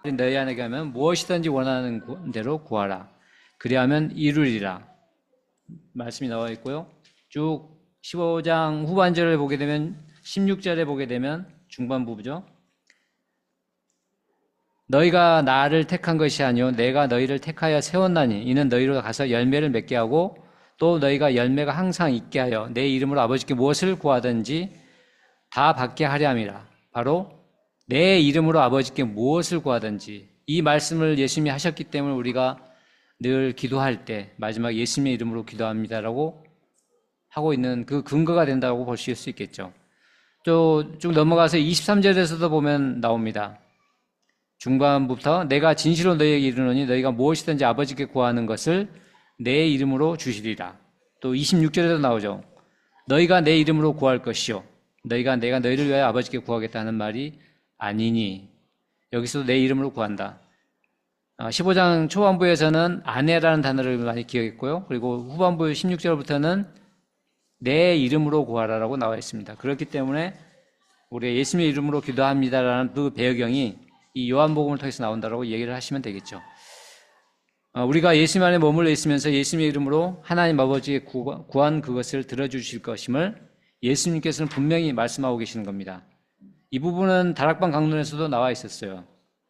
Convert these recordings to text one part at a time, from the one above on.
너희 안에 가면 무엇이든지 원하는 대로 구하라. 그리하면 이루리라. 말씀이 나와 있고요. 쭉 15장 후반절을 보게 되면 16절에 보게 되면 중반부죠. 너희가 나를 택한 것이 아니요 내가 너희를 택하여 세웠나니 이는 너희로 가서 열매를 맺게 하고 또 너희가 열매가 항상 있게 하여 내 이름으로 아버지께 무엇을 구하든지 다 받게 하려 함이라. 바로 내 이름으로 아버지께 무엇을 구하든지, 이 말씀을 예수님이 하셨기 때문에 우리가 늘 기도할 때 마지막 예수님의 이름으로 기도합니다라고 하고 있는 그 근거가 된다고 보실 수 있겠죠. 또 쭉 넘어가서 23절에서도 보면 나옵니다. 중반부터 내가 진실로 너희에게 이르노니 너희가 무엇이든지 아버지께 구하는 것을 내 이름으로 주시리라. 또 26절에도 나오죠. 너희가 내 이름으로 구할 것이요 내가 너희를 위하여 아버지께 구하겠다는 말이 아니니. 여기서도 내 이름으로 구한다. 15장 초반부에서는 아내라는 단어를 많이 기억했고요. 그리고 후반부 16절부터는 내 이름으로 구하라라고 나와 있습니다. 그렇기 때문에 우리가 예수님의 이름으로 기도합니다라는 그 배경이 이 요한복음을 통해서 나온다라고 얘기를 하시면 되겠죠. 우리가 예수님 안에 머물러 있으면서 예수님의 이름으로 하나님 아버지의 구한 그것을 들어주실 것임을 예수님께서는 분명히 말씀하고 계시는 겁니다. 이 부분은 다락방 강론에서도 나와 있었어요.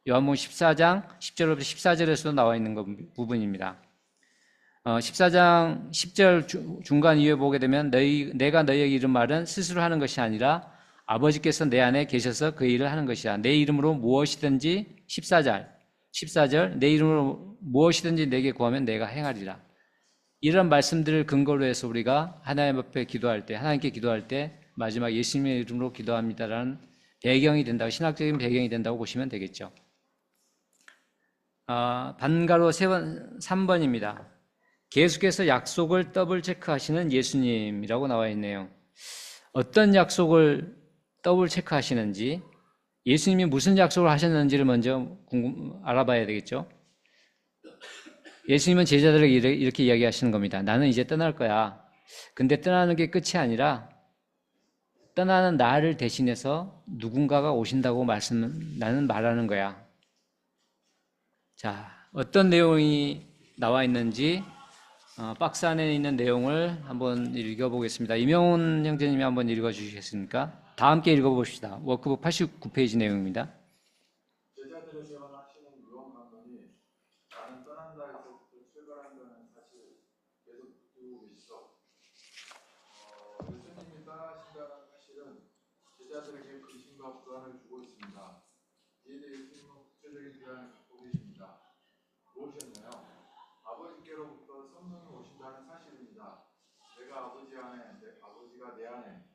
요한복음 14장 10절부터 14절에서도 나와 있는 부분입니다. 14장 10절 중간 이후에 보게 되면 내가 너희에게 이른 말은 스스로 하는 것이 아니라 아버지께서 내 안에 계셔서 그 일을 하는 것이야. 내 이름으로 무엇이든지 14절 내 이름으로 무엇이든지 내게 구하면 내가 행하리라. 이런 말씀들을 근거로 해서 우리가 하나님 앞에 기도할 때, 하나님께 기도할 때 마지막 예수님의 이름으로 기도합니다라는 배경이 된다고, 신학적인 배경이 된다고 보시면 되겠죠. 반가로 3번입니다. 계속해서 약속을 더블 체크하시는 예수님이라고 나와 있네요. 어떤 약속을 더블 체크하시는지, 예수님이 무슨 약속을 하셨는지를 먼저 알아봐야 되겠죠. 예수님은 제자들에게 이렇게 이야기하시는 겁니다. 나는 이제 떠날 거야. 근데 떠나는 게 끝이 아니라 떠나는 나를 대신해서 누군가가 오신다고 나는 말하는 거야. 자, 어떤 내용이 나와 있는지 박스 안에 있는 내용을 한번 읽어보겠습니다. 이명훈 형제님이 한번 읽어주시겠습니까? 다 함께 읽어봅시다. 워크북 89페이지 내용입니다. 제자들에게 하시는 요한 강론이 나는 떠난다 해서부터 출발한다는 사실 계속 붙들고 계시죠. 예수님이 떠나신다는 사실은 제자들에게 근심과 불안을 주고 있습니다. 이에 대해 예수님은 구체적인 대안을 갖고 계십니다. 무엇이었나요? 아버지께로부터 성령이 오신다는 사실입니다. 내가 아버지 안에, 아버지가 내 안에,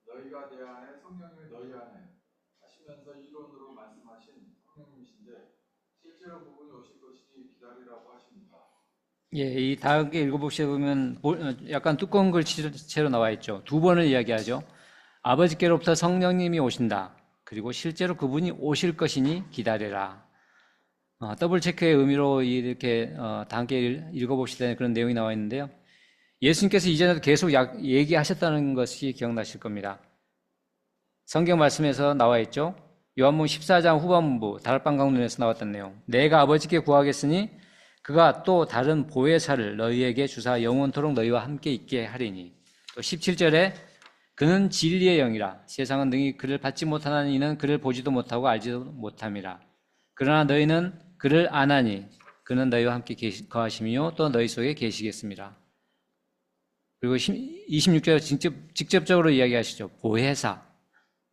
너희가 내 안에, 성령이 너희 안에 하시면서 이론으로 말씀하신 성령님이신데 실제로 그분이 오실 것이니 기다리라고 하십니다. 예, 이 다음 게 읽어보시면 약간 두꺼운 글씨체로 나와 있죠. 두 번을 이야기하죠. 아버지께로부터 성령님이 오신다. 그리고 실제로 그분이 오실 것이니 기다려라. 더블 체크의 의미로 이렇게 다 함께 읽어봅시다. 그런 내용이 나와 있는데요. 예수님께서 이전에도 계속 얘기하셨다는 것이 기억나실 겁니다. 성경 말씀에서 나와 있죠. 요한복음 14장 후반부 다락방 강론에서 나왔던 내용. 내가 아버지께 구하겠으니 그가 또 다른 보혜사를 너희에게 주사 영원토록 너희와 함께 있게 하리니. 또 17절에 그는 진리의 영이라 세상은 능히 그를 받지 못하는 이는 그를 보지도 못하고 알지도 못함이라. 그러나 너희는 그를 아나니 그는 너희와 함께 거하심이요 또 너희 속에 계시겠습니다. 그리고 26절에 직접적으로 이야기하시죠. 보혜사,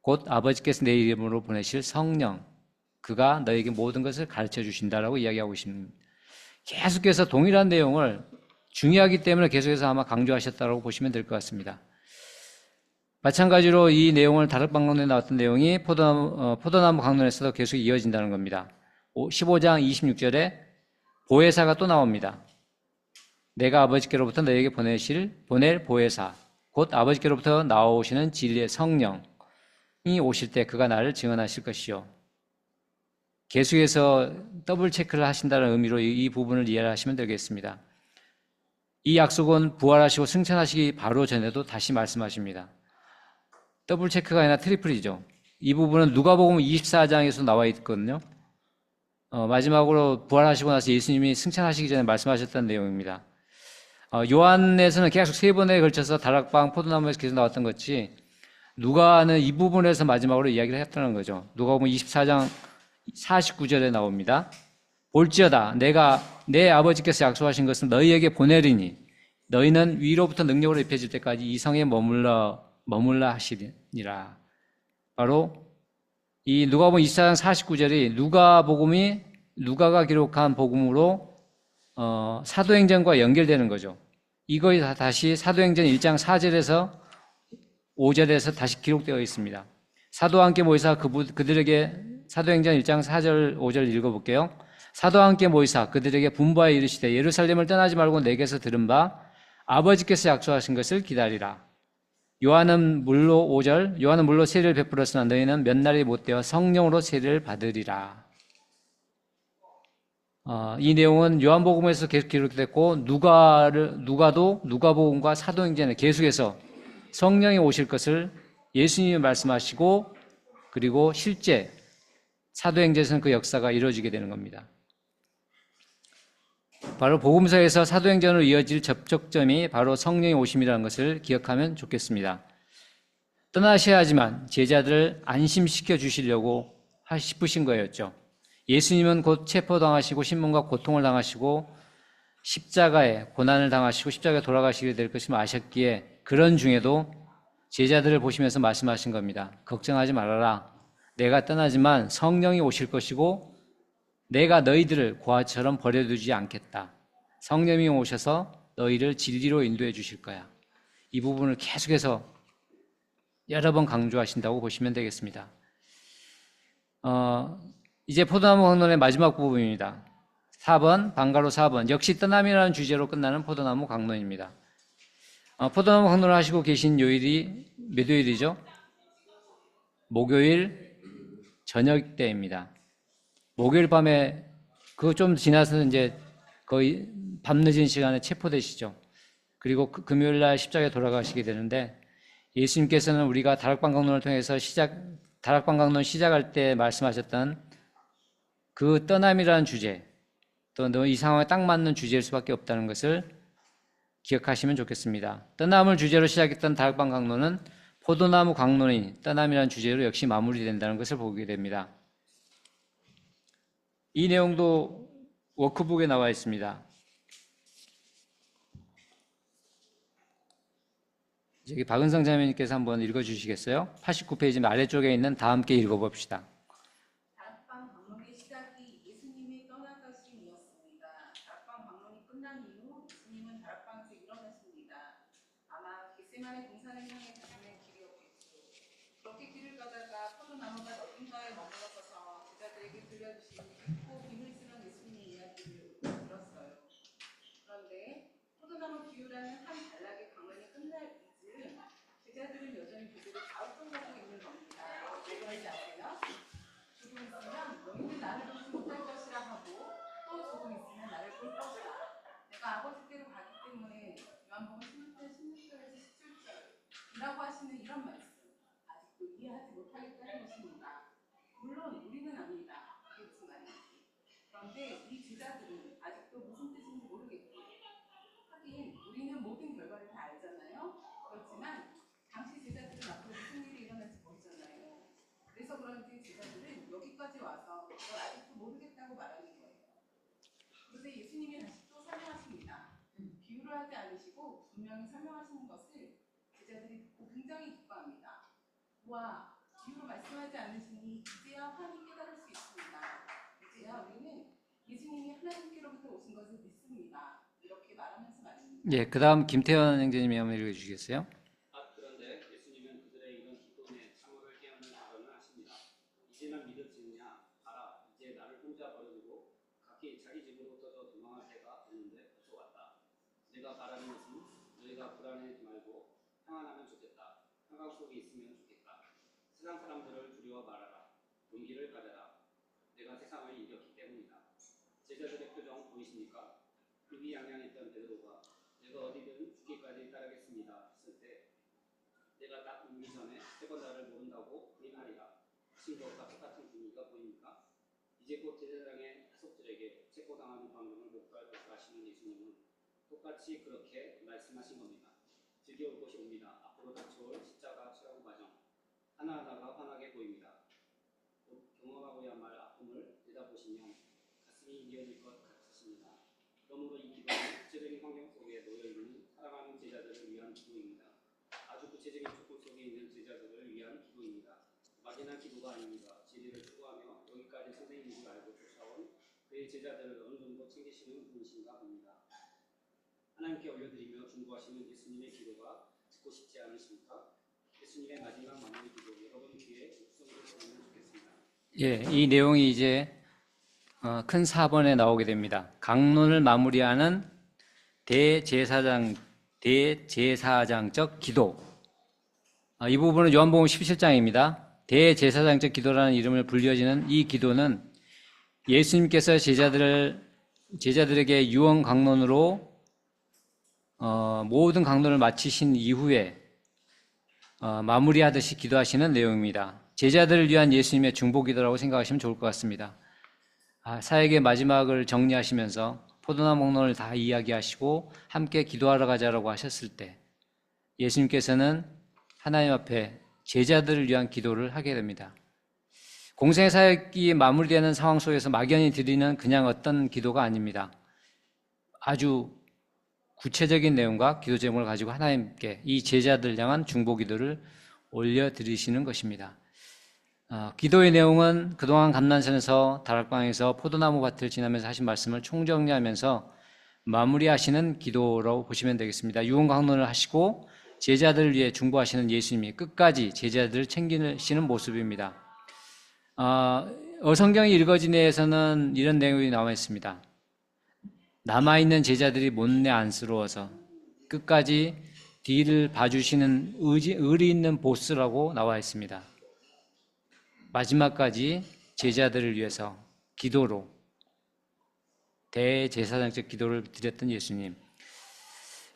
곧 아버지께서 내 이름으로 보내실 성령, 그가 너에게 모든 것을 가르쳐 주신다라고 이야기하고 있습니다. 계속해서 동일한 내용을 중요하기 때문에 계속해서 아마 강조하셨다고 보시면 될 것 같습니다. 마찬가지로 이 내용을 다락방 강론에 나왔던 내용이 포도나무 강론에서도 계속 이어진다는 겁니다. 15장 26절에 보혜사가 또 나옵니다. 내가 아버지께로부터 너에게 보낼 보혜사, 곧 아버지께로부터 나오시는 진리의 성령이 오실 때 그가 나를 증언하실 것이요. 계속해서 더블 체크를 하신다는 의미로 이 부분을 이해를 하시면 되겠습니다. 이 약속은 부활하시고 승천하시기 바로 전에도 다시 말씀하십니다. 더블 체크가 아니라 트리플이죠. 이 부분은 누가복음 24장에서 나와 있거든요. 마지막으로 부활하시고 나서 예수님이 승천하시기 전에 말씀하셨던 내용입니다. 요한에서는 계속 세 번에 걸쳐서 다락방 포도나무에서 계속 나왔던 것이 누가는 이 부분에서 마지막으로 이야기를 했다는 거죠. 누가복음 24장 49절에 나옵니다. 볼지어다 내가 내 아버지께서 약속하신 것은 너희에게 보내리니 너희는 위로부터 능력으로 입혀질 때까지 이 성에 머물라 하시니라. 바로 이 누가복음 24장 49절이 누가가 기록한 복음으로 사도행전과 연결되는 거죠. 이거에 다시 사도행전 1장 4절에서 5절에서 다시 기록되어 있습니다. 사도와 함께 모이사 그들에게 사도행전 1장 4절 5절 읽어볼게요. 사도와 함께 모이사 그들에게 분부하여 이르시되 예루살렘을 떠나지 말고 내게서 들은 바 아버지께서 약속하신 것을 기다리라. 요한은 물로 5절 요한은 물로 세례를 베풀었으나 너희는 몇 날이 못되어 성령으로 세례를 받으리라. 이 내용은 요한복음에서 계속 기록됐고 누가도 누가복음과 사도행전에 계속해서 성령이 오실 것을 예수님이 말씀하시고 그리고 실제 사도행전에서는 그 역사가 이루어지게 되는 겁니다. 바로 복음서에서 사도행전으로 이어질 접촉점이 바로 성령의 오심이라는 것을 기억하면 좋겠습니다. 떠나셔야 하지만 제자들을 안심시켜 주시려고 싶으신 거였죠. 예수님은 곧 체포당하시고 신문과 고통을 당하시고 십자가에 고난을 당하시고 십자가에 돌아가시게 될 것임을 아셨기에 그런 중에도 제자들을 보시면서 말씀하신 겁니다. 걱정하지 말아라. 내가 떠나지만 성령이 오실 것이고 내가 너희들을 고아처럼 버려두지 않겠다. 성령이 오셔서 너희를 진리로 인도해 주실 거야. 이 부분을 계속해서 여러 번 강조하신다고 보시면 되겠습니다. 이제 포도나무 강론의 마지막 부분입니다. 4번, 방가로 4번. 역시 떠남이라는 주제로 끝나는 포도나무 강론입니다. 포도나무 강론을 하시고 계신 요일이 몇 요일이죠? 목요일 저녁 때입니다. 목요일 밤에 그거 좀 지나서 이제 거의 밤늦은 시간에 체포되시죠. 그리고 금요일 날 십자가에 돌아가시게 되는데 예수님께서는 우리가 다락방 강론을 통해서 다락방 강론 시작할 때 말씀하셨던 그 떠남이라는 주제, 또 너 이 상황에 딱 맞는 주제일 수밖에 없다는 것을 기억하시면 좋겠습니다. 떠남을 주제로 시작했던 다락방 강론은 포도나무 강론이 떠남이라는 주제로 역시 마무리된다는 것을 보게 됩니다. 이 내용도 워크북에 나와 있습니다. 여기 박은성 자매님께서 한번 읽어주시겠어요? 89페이지 아래쪽에 있는 다 함께 읽어봅시다. 다락방 방문의 시작이 예수님이 떠나가심이었습니다. 다락방 방문이 끝난 이후 예수님은 다락방에서 일어나십니다. 아마 겟세마네 동산을 향해 가시는 길이었겠죠. 그렇게 길을 가다가 포도나무가 어딘가에 머물러서서 제자들에게 들려주신 깊고 비밀스러운 예수님의 이야기를 들었어요. 그런데 포도나무 비유라는 한 단락의 강론이 끝날 이즈음 제자들은 여전히 그들을 갸우뚱하고 있는 겁니다. 왜 그런지 아세요? 조금 있으면 너희는 나를 보지 못할 것이라 하고 또 조금 있으면 나를 볼 것이다. 내가 아버지께로 가기 때문에 요한복음 16장 16절에서 17절이라고 하시는 이런 말씀 아직도 이해하지 못하겠다는 것입니다. 물론 우리는 압니다. 이게 무슨 말인지. 그런데 이 제자들은 아직도 무슨 뜻인지 모르겠고 하긴 우리는 모든 결과를 다 알잖아요. 그렇지만 당시 제자들은 앞으로 무슨 일이 일어날지 모르잖아요. 그래서 그런지 제자들은 여기까지 와서 그걸 아직도 모르겠다고 말하는 거예요. 그런데 예수님이 다시 또 설명하십니다. 비유를 하지 않으시고 분명히 설명하시는 것을 제자들이 듣고 굉장히 기뻐합니다. 와, 비유로 말씀하지 않으시니 이제야 환히 깨달을 수 있습니다. 이제야 우리는 예수님이 하나님께로부터 오신 것을 믿습니다. 이렇게 말하면서 말입니다. 예, 그 다음 김태현 행제님이 한번 읽어주시겠어요? 그런데 예수님은 그들의 이런 기쁨에 참으를 깨우는 발언을 하십니다. 이제는 믿었느냐? 가라. 이제 나를 혼자 버려두고 각기 자기 집으로 떠져 도망할 때가 됐는데 어서 왔다. 내가 바라는 것은 너희가 불안해하지 말고 평안하면 좋겠다. 평강 속에 있으면 좋겠다. 세상 사람들을 두려워 말아라. 용기를 가져라. 내가 세상을 이겼기 때문이다. 제자들의 표정 보이십니까? 의기양양했던 베드로가 내가 어디든 죽기까지 따르겠습니다 했을 때 내가 딱 오기 전에 세 번 나를 모른다고 부인하리라 하신 것과 똑같은 분위기가 보입니까? 이제 곧 제사장의 하속들에게 체포당하는 광경을 목도할 것을 아시는 예수님은 똑같이 그렇게 말씀하신 겁니다. 드디어 올 것이 옵니다. 앞으로 닥쳐올 십자가 수랑 과정 하나하나가 환하게 보입니다. 곧 경험하고야 말 아픔을 내다보시면 가슴이 이어질 것 같으십니다. 그러므로 이 기도는 구체적인 환경 속에 놓여있는 사랑하는 제자들을 위한 기도입니다. 아주 구체적인 조건 속에 있는 제자들을 위한 기도입니다. 막연한 기도가 아닙니다. 진리를 추구하며 여기까지 선생님인 줄 알고 쫓아온 그의 제자들을 어느 정도 챙기시는 분이신가 봅니다. 하나님께 올려드리며 중보하시는 예수님의 기도가 듣고 싶지 않으십니까? 예수님의 마지막 마무리 기도 여러분 귀에 육성으로 들으면 좋겠습니다. 예, 이 내용이 이제 큰 4번에 나오게 됩니다. 강론을 마무리하는 대제사장적 기도. 이 부분은 요한복음 17장입니다. 대제사장적 기도라는 이름을 불려지는 이 기도는 예수님께서 제자들에게 유언 강론으로 모든 강론을 마치신 이후에 마무리하듯이 기도하시는 내용입니다. 제자들을 위한 예수님의 중보기도라고 생각하시면 좋을 것 같습니다. 사역의 마지막을 정리하시면서 포도나무 목론을 다 이야기하시고 함께 기도하러 가자라고 하셨을 때 예수님께서는 하나님 앞에 제자들을 위한 기도를 하게 됩니다. 공생의 사역이 마무리되는 상황 속에서 막연히 드리는 그냥 어떤 기도가 아닙니다. 아주 구체적인 내용과 기도 제목을 가지고 하나님께 이 제자들 향한 중보기도를 올려드리시는 것입니다. 기도의 내용은 그동안 감난산에서 다락방에서 포도나무 밭을 지나면서 하신 말씀을 총정리하면서 마무리하시는 기도라고 보시면 되겠습니다. 유언강론을 하시고 제자들을 위해 중보하시는 예수님이 끝까지 제자들을 챙기시는 모습입니다. 어성경이 읽어진 데에서는 이런 내용이 나와 있습니다. 남아있는 제자들이 못내 안쓰러워서 끝까지 뒤를 봐주시는 의리 있는 보스라고 나와 있습니다. 마지막까지 제자들을 위해서 기도로 대제사장적 기도를 드렸던 예수님.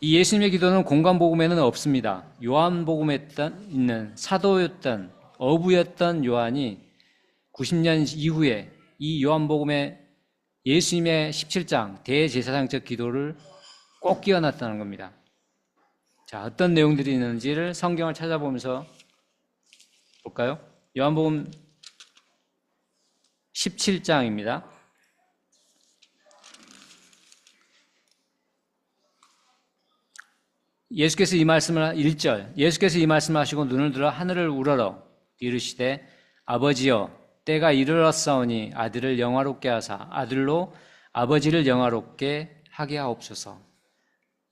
이 예수님의 기도는 공관복음에는 없습니다. 요한복음에 있는 사도였던 어부였던 요한이 90년 이후에 이 요한복음에 예수님의 17장 대제사장적 기도를 꼭 끼워놨다는 겁니다. 자, 어떤 내용들이 있는지를 성경을 찾아보면서 볼까요? 요한복음 17장입니다. 예수께서 이 말씀을 1절 예수께서 이 말씀을 하시고 눈을 들어 하늘을 우러러 이르시되 아버지여 때가 이르렀사오니 아들을 영화롭게 하사 아들로 아버지를 영화롭게 하게 하옵소서.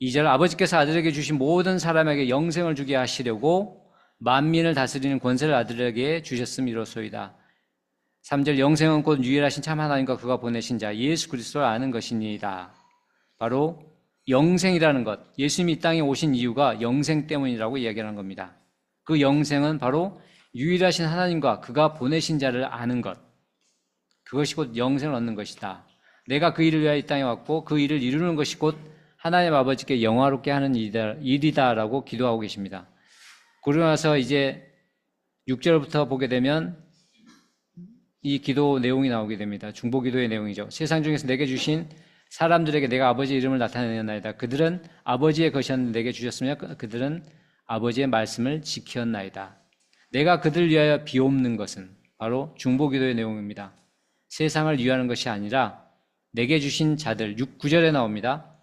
2절 아버지께서 아들에게 주신 모든 사람에게 영생을 주게 하시려고 만민을 다스리는 권세를 아들에게 주셨음이로소이다. 3절 영생은 곧 유일하신 참 하나님과 그가 보내신 자 예수 그리스도를 아는 것이니이다. 바로 영생이라는 것, 예수님이 이 땅에 오신 이유가 영생 때문이라고 이야기하는 겁니다. 그 영생은 바로 유일하신 하나님과 그가 보내신 자를 아는 것, 그것이 곧 영생을 얻는 것이다. 내가 그 일을 위하여 이 땅에 왔고 그 일을 이루는 것이 곧 하나님 아버지께 영화롭게 하는 일이다라고 기도하고 계십니다. 그러고 나서 이제 6절부터 보게 되면 이 기도 내용이 나오게 됩니다. 중보기도의 내용이죠. 세상 중에서 내게 주신 사람들에게 내가 아버지의 이름을 나타내었나이다. 그들은 아버지의 것이었는데 내게 주셨으며 그들은 아버지의 말씀을 지켰나이다. 내가 그들을 위하여 비옵는 것은 바로 중보기도의 내용입니다. 세상을 위하는 것이 아니라 내게 주신 자들, 9절에 나옵니다.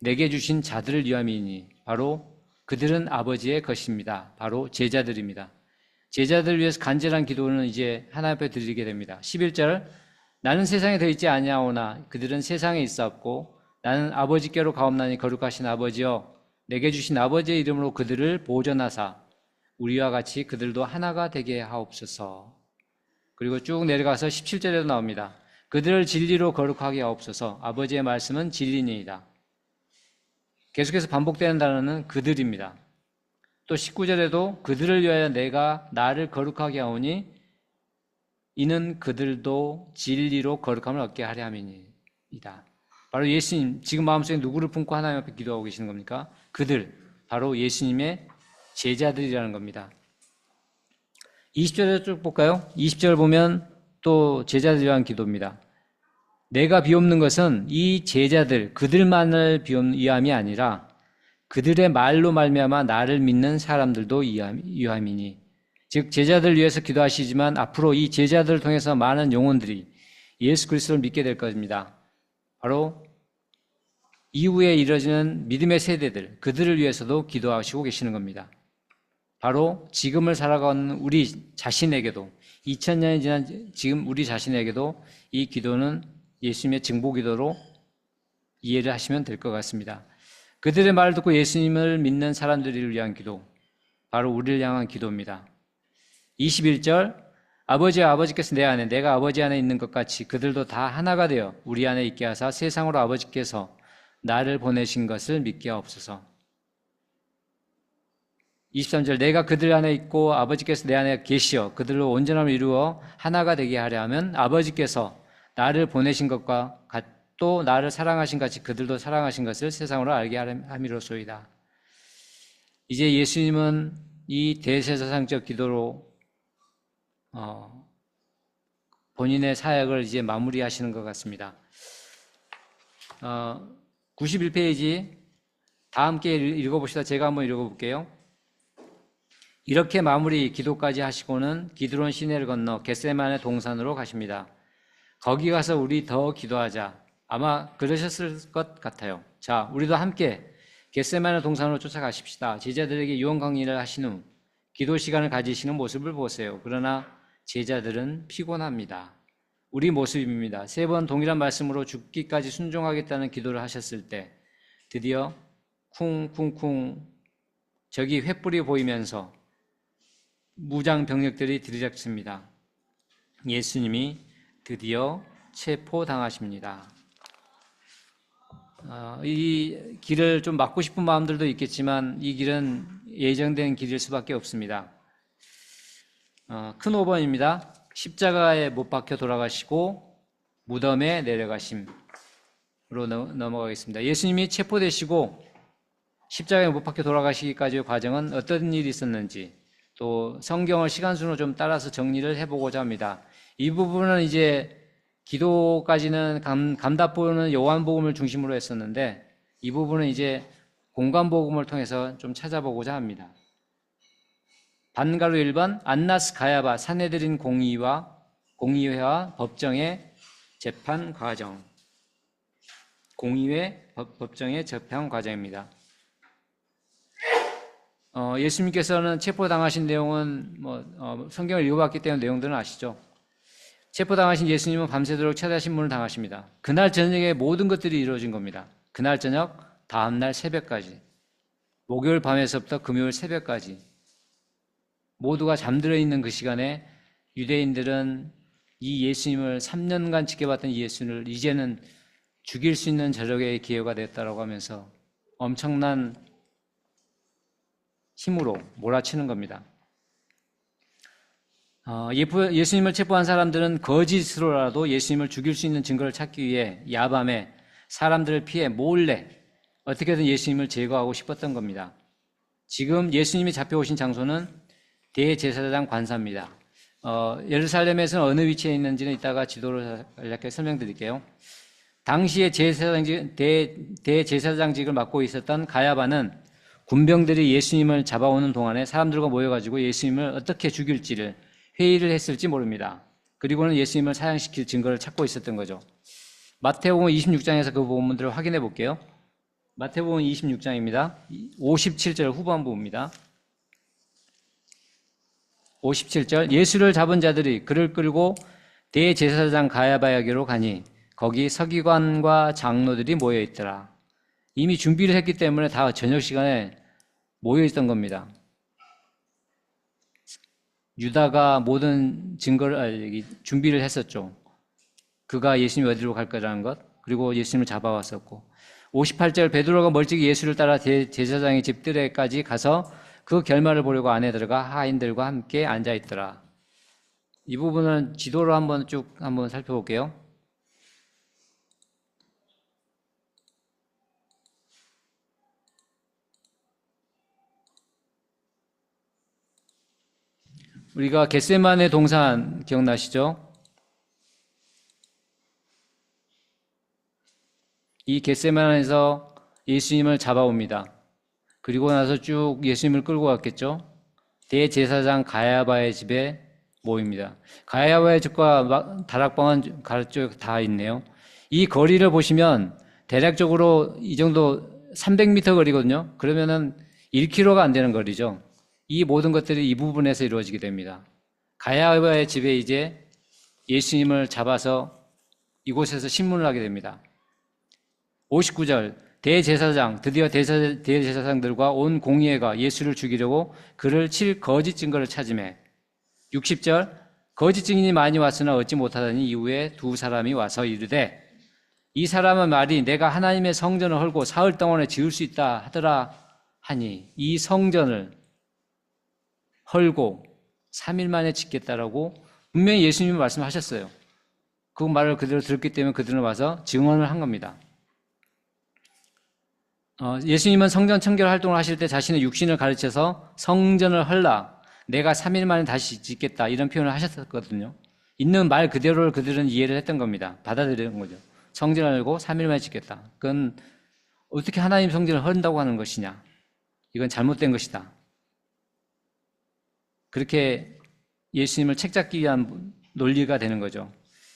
내게 주신 자들을 위함이니 바로 그들은 아버지의 것입니다. 바로 제자들입니다. 제자들을 위해서 간절한 기도는 이제 하나님 앞에 드리게 됩니다. 11절 나는 세상에 더 있지 아니하오나 그들은 세상에 있었고 나는 아버지께로 가옵나니 거룩하신 아버지여 내게 주신 아버지의 이름으로 그들을 보존하사 우리와 같이 그들도 하나가 되게 하옵소서. 그리고 쭉 내려가서 17절에도 나옵니다. 그들을 진리로 거룩하게 하옵소서. 아버지의 말씀은 진리니이다. 계속해서 반복되는 단어는 그들입니다. 또 19절에도 그들을 위하여 내가 나를 거룩하게 하오니 이는 그들도 진리로 거룩함을 얻게 하려 함이니이다. 바로 예수님, 지금 마음속에 누구를 품고 하나님 앞에 기도하고 계시는 겁니까? 그들, 바로 예수님의 제자들이라는 겁니다. 20절에 쭉 볼까요? 20절 보면 또 제자들 위한 기도입니다. 내가 비옵는 것은 이 제자들, 그들만을 위함이 아니라 그들의 말로 말미암아 나를 믿는 사람들도 위함이니. 즉 제자들 위해서 기도하시지만 앞으로 이 제자들을 통해서 많은 영혼들이 예수 그리스도를 믿게 될 것입니다. 바로 이후에 이뤄지는 믿음의 세대들, 그들을 위해서도 기도하시고 계시는 겁니다. 바로 지금을 살아가는 우리 자신에게도 2000년이 지난 지금 우리 자신에게도 이 기도는 예수님의 증보기도로 이해를 하시면 될 것 같습니다. 그들의 말을 듣고 예수님을 믿는 사람들을 위한 기도, 바로 우리를 향한 기도입니다. 21절, 아버지께서 내 안에, 내가 아버지 안에 있는 것 같이 그들도 다 하나가 되어 우리 안에 있게 하사 세상으로 아버지께서 나를 보내신 것을 믿게 하옵소서. 23절, 내가 그들 안에 있고 아버지께서 내 안에 계시어 그들로 온전함을 이루어 하나가 되게 하려 하면 아버지께서 나를 보내신 것과 또 나를 사랑하신 같이 그들도 사랑하신 것을 세상으로 알게 함이로소이다. 이제 예수님은 이 대제사장적 기도로 본인의 사역을 이제 마무리하시는 것 같습니다. 91페이지 다 함께 읽어봅시다. 제가 한번 읽어볼게요. 이렇게 마무리 기도까지 하시고는 기드론 시내를 건너 겟세마네 동산으로 가십니다. 거기 가서 우리 더 기도하자. 아마 그러셨을 것 같아요. 자, 우리도 함께 겟세마네 동산으로 쫓아가십시다. 제자들에게 유언 강의를 하신 후 기도 시간을 가지시는 모습을 보세요. 그러나 제자들은 피곤합니다. 우리 모습입니다. 3번 동일한 말씀으로 죽기까지 순종하겠다는 기도를 하셨을 때 드디어 쿵쿵쿵 저기 횃불이 보이면서 무장 병력들이 들이닥칩니다. 예수님이 드디어 체포당하십니다. 이 길을 좀 막고 싶은 마음들도 있겠지만 이 길은 예정된 길일 수밖에 없습니다. 큰 5번입니다. 십자가에 못 박혀 돌아가시고 무덤에 내려가심으로 넘어가겠습니다. 예수님이 체포되시고 십자가에 못 박혀 돌아가시기까지의 과정은 어떤 일이 있었는지 또 성경을 시간순으로 좀 따라서 정리를 해보고자 합니다. 이 부분은 이제 기도까지는 감답보는 요한복음을 중심으로 했었는데 이 부분은 이제 공관복음을 통해서 좀 찾아보고자 합니다. 반가로 1번 안나스 가야바 산헤드린 공의회와 법정의 재판 과정. 공의회 법정의 재판 과정입니다. 예수님께서는 체포당하신 내용은 성경을 읽어봤기 때문에 내용들은 아시죠? 체포당하신 예수님은 밤새도록 최다신문을 당하십니다. 그날 저녁에 모든 것들이 이루어진 겁니다. 그날 저녁, 다음날 새벽까지, 목요일 밤에서부터 금요일 새벽까지 모두가 잠들어 있는 그 시간에 유대인들은 이 예수님을 3년간 지켜봤던 이 예수님을 이제는 죽일 수 있는 저녁의 기회가 됐다고 하면서 엄청난 힘으로 몰아치는 겁니다. 예수님을 체포한 사람들은 거짓으로라도 예수님을 죽일 수 있는 증거를 찾기 위해 야밤에 사람들을 피해 몰래 어떻게든 예수님을 제거하고 싶었던 겁니다. 지금 예수님이 잡혀오신 장소는 대제사장 관사입니다. 예루살렘에서는 어느 위치에 있는지는 이따가 지도로 간략하게 설명드릴게요. 당시에 대제사장직을 맡고 있었던 가야바는 군병들이 예수님을 잡아오는 동안에 사람들과 모여가지고 예수님을 어떻게 죽일지를 회의를 했을지 모릅니다. 그리고는 예수님을 사형시킬 증거를 찾고 있었던 거죠. 마태복음 26장에서 그 본문들을 확인해 볼게요. 마태복음 26장입니다. 57절 후반부입니다. 57절 예수를 잡은 자들이 그를 끌고 대제사장 가야바에게로 가니 거기 서기관과 장로들이 모여 있더라. 이미 준비를 했기 때문에 다 저녁 시간에 모여 있던 겁니다. 유다가 모든 증거를 준비를 했었죠. 그가 예수님이 어디로 갈 거라는 것, 그리고 예수님을 잡아왔었고 58절 베드로가 멀찍이 예수를 따라 제사장의 집들에까지 가서 그 결말을 보려고 안에 들어가 하인들과 함께 앉아있더라. 이 부분은 지도로 한번 살펴볼게요. 우리가 겟세마네 동산 기억나시죠? 이 겟세마네에서 예수님을 잡아옵니다. 그리고 나서 쭉 예수님을 끌고 갔겠죠. 대제사장 가야바의 집에 모입니다. 가야바의 집과 다락방은 가르쪽 다 있네요. 이 거리를 보시면 대략적으로 이 정도 300m 거리거든요. 그러면은 1km가 안 되는 거리죠. 이 모든 것들이 이 부분에서 이루어지게 됩니다. 가야바의 집에 이제 예수님을 잡아서 이곳에서 신문을 하게 됩니다. 59절, 대제사장, 드디어 대제사장들과 온 공의회가 예수를 죽이려고 그를 칠 거짓 증거를 찾으매. 60절, 거짓 증인이 많이 왔으나 얻지 못하더니 이후에 두 사람이 와서 이르되 이 사람은 말이 내가 하나님의 성전을 헐고 사흘 동안에 지을 수 있다 하더라 하니 이 성전을 헐고 3일 만에 짓겠다라고 분명히 예수님이 말씀하셨어요. 그 말을 그대로 들었기 때문에 그들은 와서 증언을 한 겁니다. 예수님은 성전 청결 활동을 하실 때 자신의 육신을 가르쳐서 성전을 헐라, 내가 3일 만에 다시 짓겠다 이런 표현을 하셨거든요. 있는 말 그대로를 그들은 이해를 했던 겁니다. 받아들이는 거죠. 성전을 헐고 3일 만에 짓겠다. 그건 어떻게 하나님 성전을 헐다고 하는 것이냐. 이건 잘못된 것이다. 그렇게 예수님을 책잡기 위한 논리가 되는 거죠.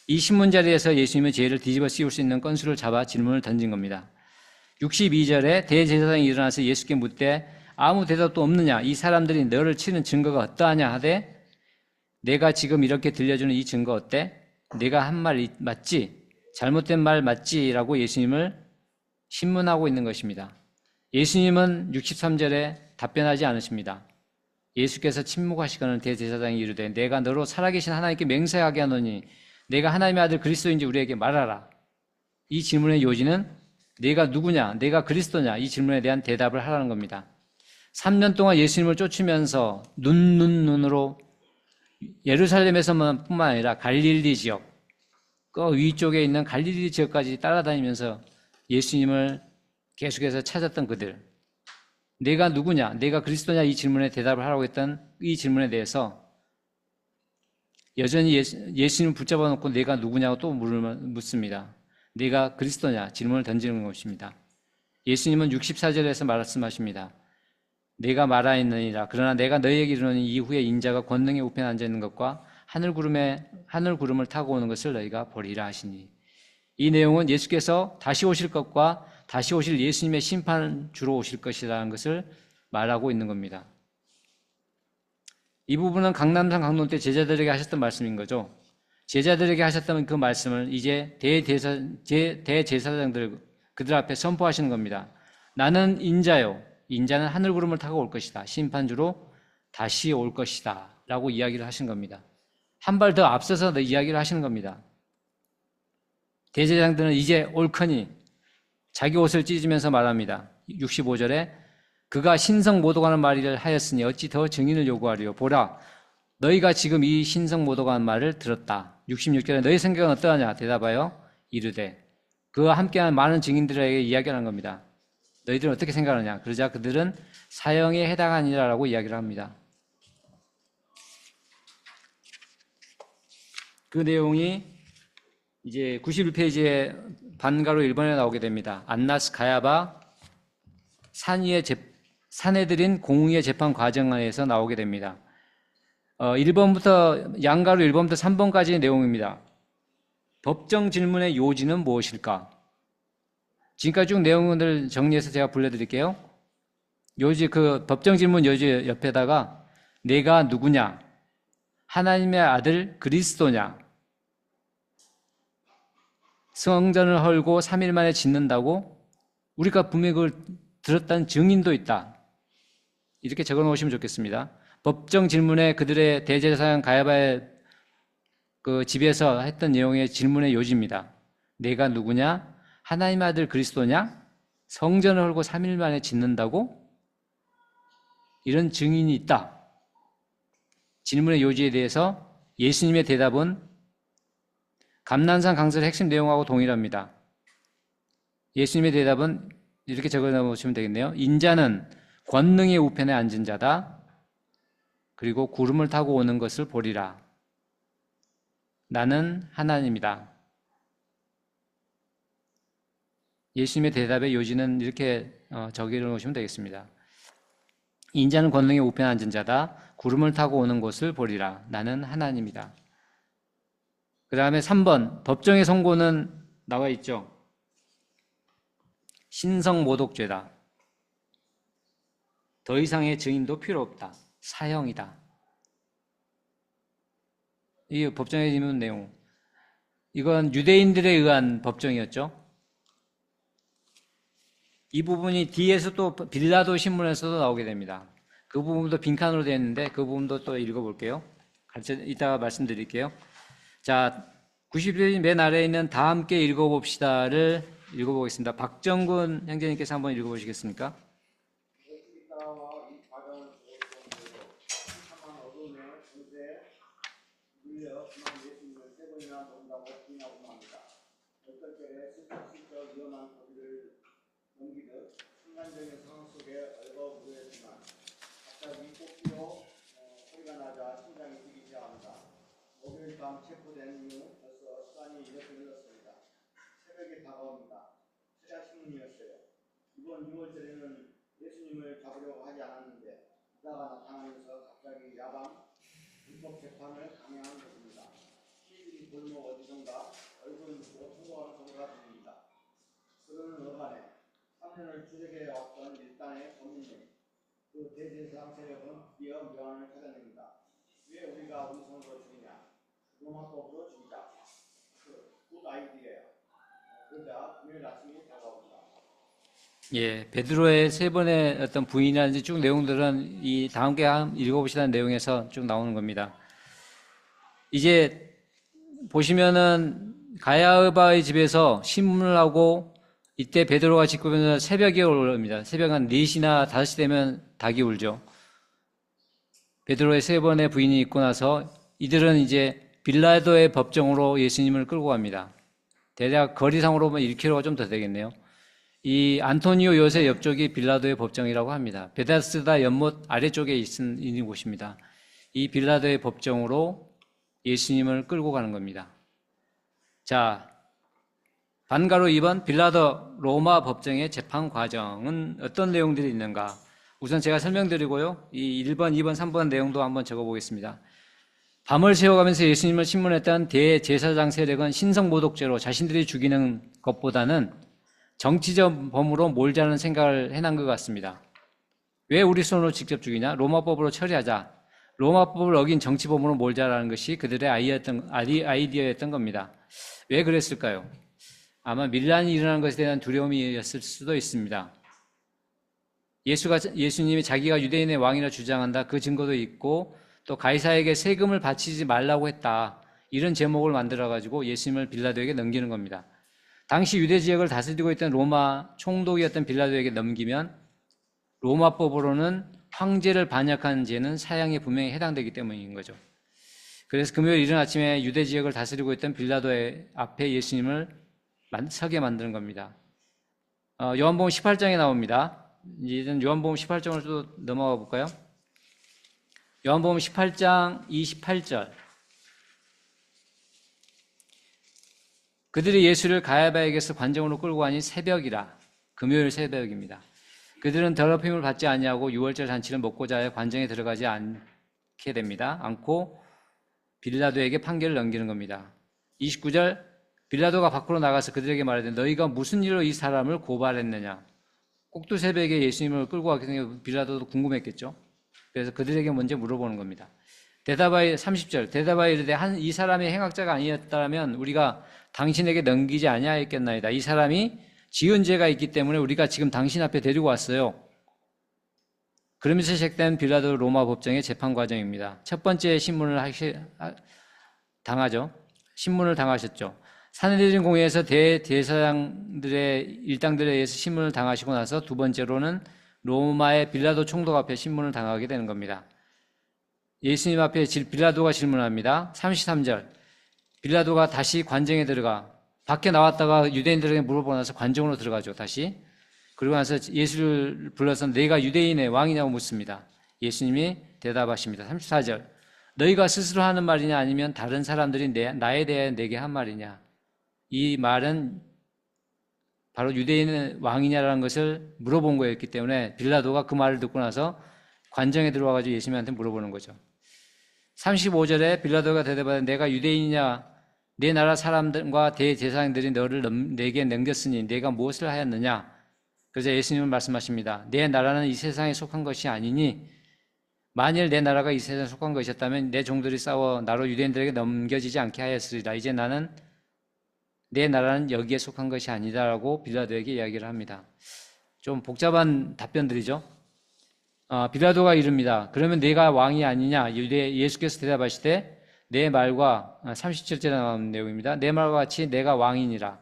이 신문 자리에서 예수님의 죄를 뒤집어 씌울 수 있는 건수를 잡아 질문을 던진 겁니다. 62절에 대제사장이 일어나서 예수께 묻되 아무 대답도 없느냐, 이 사람들이 너를 치는 증거가 어떠하냐 하되 내가 지금 이렇게 들려주는 이 증거 어때? 내가 한 말 맞지? 잘못된 말 맞지? 라고 예수님을 신문하고 있는 것입니다. 예수님은 63절에 답변하지 않으십니다. 예수께서 침묵하시거늘 대제사장이 이르되 내가 너로 살아계신 하나님께 맹세하게 하노니 내가 하나님의 아들 그리스도인지 우리에게 말하라. 이 질문의 요지는 내가 누구냐, 내가 그리스도냐 이 질문에 대한 대답을 하라는 겁니다. 3년 동안 예수님을 쫓으면서 눈으로 예루살렘에서만 뿐만 아니라 갈릴리 지역, 그 위쪽에 있는 갈릴리 지역까지 따라다니면서 예수님을 계속해서 찾았던 그들, 내가 누구냐, 내가 그리스도냐 이 질문에 대답을 하라고 했던 이 질문에 대해서 여전히 예수님을 붙잡아 놓고 내가 누구냐고 또 묻습니다. 내가 그리스도냐 질문을 던지는 것입니다. 예수님은 64절에서 말씀하십니다. 내가 말하였느니라. 그러나 내가 너희에게 이르노니 이후에 인자가 권능의 우편에 앉아 있는 것과 하늘 구름을 타고 오는 것을 너희가 보리라 하시니. 이 내용은 예수께서 다시 오실 것과 다시 오실 예수님의 심판 주로 오실 것이라는 것을 말하고 있는 겁니다. 이 부분은 강남산 강론 때 제자들에게 하셨던 말씀인 거죠. 제자들에게 하셨던 그 말씀을 이제 대제사장들 그들 앞에 선포하시는 겁니다. 나는 인자요. 인자는 하늘 구름을 타고 올 것이다. 심판주로 다시 올 것이다. 라고 이야기를 하신 겁니다. 한 발 더 앞서서 이야기를 하시는 겁니다. 대제사장들은 이제 옳거니 자기 옷을 찢으면서 말합니다. 65절에 그가 신성 모독하는 말을 하였으니 어찌 더 증인을 요구하리요. 보라, 너희가 지금 이 신성 모독하는 말을 들었다. 66절에 너희 생각은 어떠하냐 대답하여 이르되 그와 함께하는 많은 증인들에게 이야기하는 겁니다. 너희들은 어떻게 생각하느냐. 그러자 그들은 사형에 해당하니라라고 이야기를 합니다. 그 내용이 이제 91페이지에 반가로 1번에 나오게 됩니다. 안나스 가야바 사내들인 공의의 재판 과정에서 나오게 됩니다. 1번부터 양가로 1번부터 3번까지의 내용입니다. 법정 질문의 요지는 무엇일까? 지금까지 쭉 내용을 정리해서 제가 불러드릴게요. 요지, 그 법정 질문 요지 옆에다가 내가 누구냐? 하나님의 아들 그리스도냐? 성전을 헐고 3일 만에 짓는다고? 우리가 분명히 그걸 들었다는 증인도 있다. 이렇게 적어 놓으시면 좋겠습니다. 법정 질문에 그들의 대제사장 가야바의 그 집에서 했던 내용의 질문의 요지입니다. 내가 누구냐? 하나님의 아들 그리스도냐? 성전을 헐고 3일 만에 짓는다고? 이런 증인이 있다. 질문의 요지에 대해서 예수님의 대답은 감난산 강설의 핵심 내용하고 동일합니다. 예수님의 대답은 이렇게 적어 놓으시면 되겠네요. 인자는 권능의 우편에 앉은 자다. 그리고 구름을 타고 오는 것을 보리라. 나는 하나님이다. 예수님의 대답의 요지는 이렇게 적어 놓으시면 되겠습니다. 인자는 권능의 우편에 앉은 자다. 구름을 타고 오는 곳을 보리라. 나는 하나님이다. 그 다음에 3번 법정의 선고는 나와 있죠. 신성모독죄다. 더 이상의 증인도 필요 없다. 사형이다. 이 법정에 있는 내용, 이건 유대인들에 의한 법정이었죠. 이 부분이 뒤에서 또 빌라도 신문에서도 나오게 됩니다. 그 부분도 빈칸으로 되어 있는데 그 부분도 또 읽어볼게요. 이따가 말씀드릴게요. 자, 90페이지 맨 아래에 있는 다 함께 읽어봅시다를 읽어보겠습니다. 박정근 형제님께서 한번 읽어보시겠습니까? 밤 체포된 이후 벌써 시간이 이렇게 흘렀습니다. 새벽이 다가옵니다. 새벽신문이었어요. 이번 6월절에는 예수님을 잡으려고 하지 않았는데 기다가 나타나면서 갑자기 야밤 불법 재판을 강행한 것입니다. 시위 골목 어디선가 얼굴 묻고 통곡하는 소리가 들립니다. 그러는 어간에 3년을 추적해 왔던 일단의 범인님, 그 대제사장 세력은 드디어 묘안을 찾아냅니다. 왜 우리가 우리 손으로 죽이냐? 로마법으로 죽이자. 굿 아이디어예요. 그러자 금요일 아침이 다가옵니다. 예, 베드로의 세 번의 어떤 부인이라든지 쭉 내용들은 이 다음 게 읽어보시라는 내용에서 쭉 나오는 겁니다. 이제 보시면은 가야바의 집에서 신문을 하고 이때 베드로가 집구면서 새벽에 올라옵니다. 새벽 한 4시나 5시 되면 닭이 울죠. 베드로의 세 번의 부인이 있고 나서 이들은 이제 빌라도의 법정으로 예수님을 끌고 갑니다. 대략 거리상으로 보면 1km가 좀 더 되겠네요. 이 안토니오 요새 옆쪽이 빌라도의 법정이라고 합니다. 베다스다 연못 아래쪽에 있는 곳입니다. 이 빌라도의 법정으로 예수님을 끌고 가는 겁니다. 자, 반가로 2번 빌라도 로마 법정의 재판 과정은 어떤 내용들이 있는가? 우선 제가 설명드리고요. 이 1번, 2번, 3번 내용도 한번 적어보겠습니다. 밤을 새워가면서 예수님을 신문했던 대제사장 세력은 신성모독죄로 자신들이 죽이는 것보다는 정치적 범으로 몰자는 생각을 해난 것 같습니다. 왜 우리 손으로 직접 죽이냐? 로마법으로 처리하자. 로마법을 어긴 정치범으로 몰자라는 것이 그들의 아이디어였던 겁니다. 왜 그랬을까요? 아마 밀란이 일어난 것에 대한 두려움이었을 수도 있습니다. 예수님이 자기가 유대인의 왕이라 주장한다. 그 증거도 있고 또 가이사에게 세금을 바치지 말라고 했다. 이런 제목을 만들어가지고 예수님을 빌라도에게 넘기는 겁니다. 당시 유대 지역을 다스리고 있던 로마 총독이었던 빌라도에게 넘기면 로마법으로는 황제를 반역한 죄는 사형에 분명히 해당되기 때문인 거죠. 그래서 금요일 이른 아침에 유대 지역을 다스리고 있던 빌라도의 앞에 예수님을 서게 만드는 겁니다. 요한복음 18장에 나옵니다. 이제는 요한복음 18장으로 또 넘어가 볼까요? 요한복음 18장 28절. 그들이 예수를 가야바에게서 관정으로 끌고 가니 새벽이라. 금요일 새벽입니다. 그들은 더럽힘을 받지 아니하고 유월절 잔치를 먹고자 하여 관정에 들어가지 않게 됩니다. 않고 빌라도에게 판결을 넘기는 겁니다. 29절. 빌라도가 밖으로 나가서 그들에게 말하되 너희가 무슨 일로 이 사람을 고발했느냐. 꼭두 새벽에 예수님을 끌고 가기 때문에 빌라도도 궁금했겠죠. 그래서 그들에게 먼저 물어보는 겁니다. 30절 대답하여 이르되 이 사람이 행악자가 아니었다면 우리가 당신에게 넘기지 아니하였겠나이다. 이 사람이 지은 죄가 있기 때문에 우리가 지금 당신 앞에 데리고 왔어요. 그러면서 시작된 빌라도 로마 법정의 재판 과정입니다. 첫 번째 신문을 당하죠. 신문을 당하셨죠. 산헤드린 공회에서 대제사장들의 일당들에 의해서 신문을 당하시고 나서 두 번째로는 로마의 빌라도 총독 앞에 신문을 당하게 되는 겁니다. 예수님 앞에 빌라도가 질문합니다. 33절. 빌라도가 다시 관정에 들어가 밖에 나왔다가 유대인들에게 물어보고 나서 관정으로 들어가죠. 다시. 그리고 나서 예수를 불러서 내가 유대인의 왕이냐고 묻습니다. 예수님이 대답하십니다. 34절. 너희가 스스로 하는 말이냐 아니면 다른 사람들이 나에 대해 내게 한 말이냐. 이 말은 바로 유대인의 왕이냐라는 것을 물어본 거였기 때문에 빌라도가 그 말을 듣고 나서 관정에 들어와가지고 예수님한테 물어보는 거죠. 35절에 빌라도가 대답하되 내가 유대인이냐 내 나라 사람들과 대제사장들이 너를 내게 넘겼으니 내가 무엇을 하였느냐. 그래서 예수님은 말씀하십니다. 내 나라는 이 세상에 속한 것이 아니니 만일 내 나라가 이 세상에 속한 것이었다면 내 종들이 싸워 나로 유대인들에게 넘겨지지 않게 하였으리라. 이제 내 나라는 여기에 속한 것이 아니다라고 빌라도에게 이야기를 합니다. 좀 복잡한 답변들이죠. 빌라도가 이릅니다. 그러면 내가 왕이 아니냐? 예수께서 대답하시되 내 말과 37절에 나오는 내용입니다. 내 말과 같이 내가 왕이니라.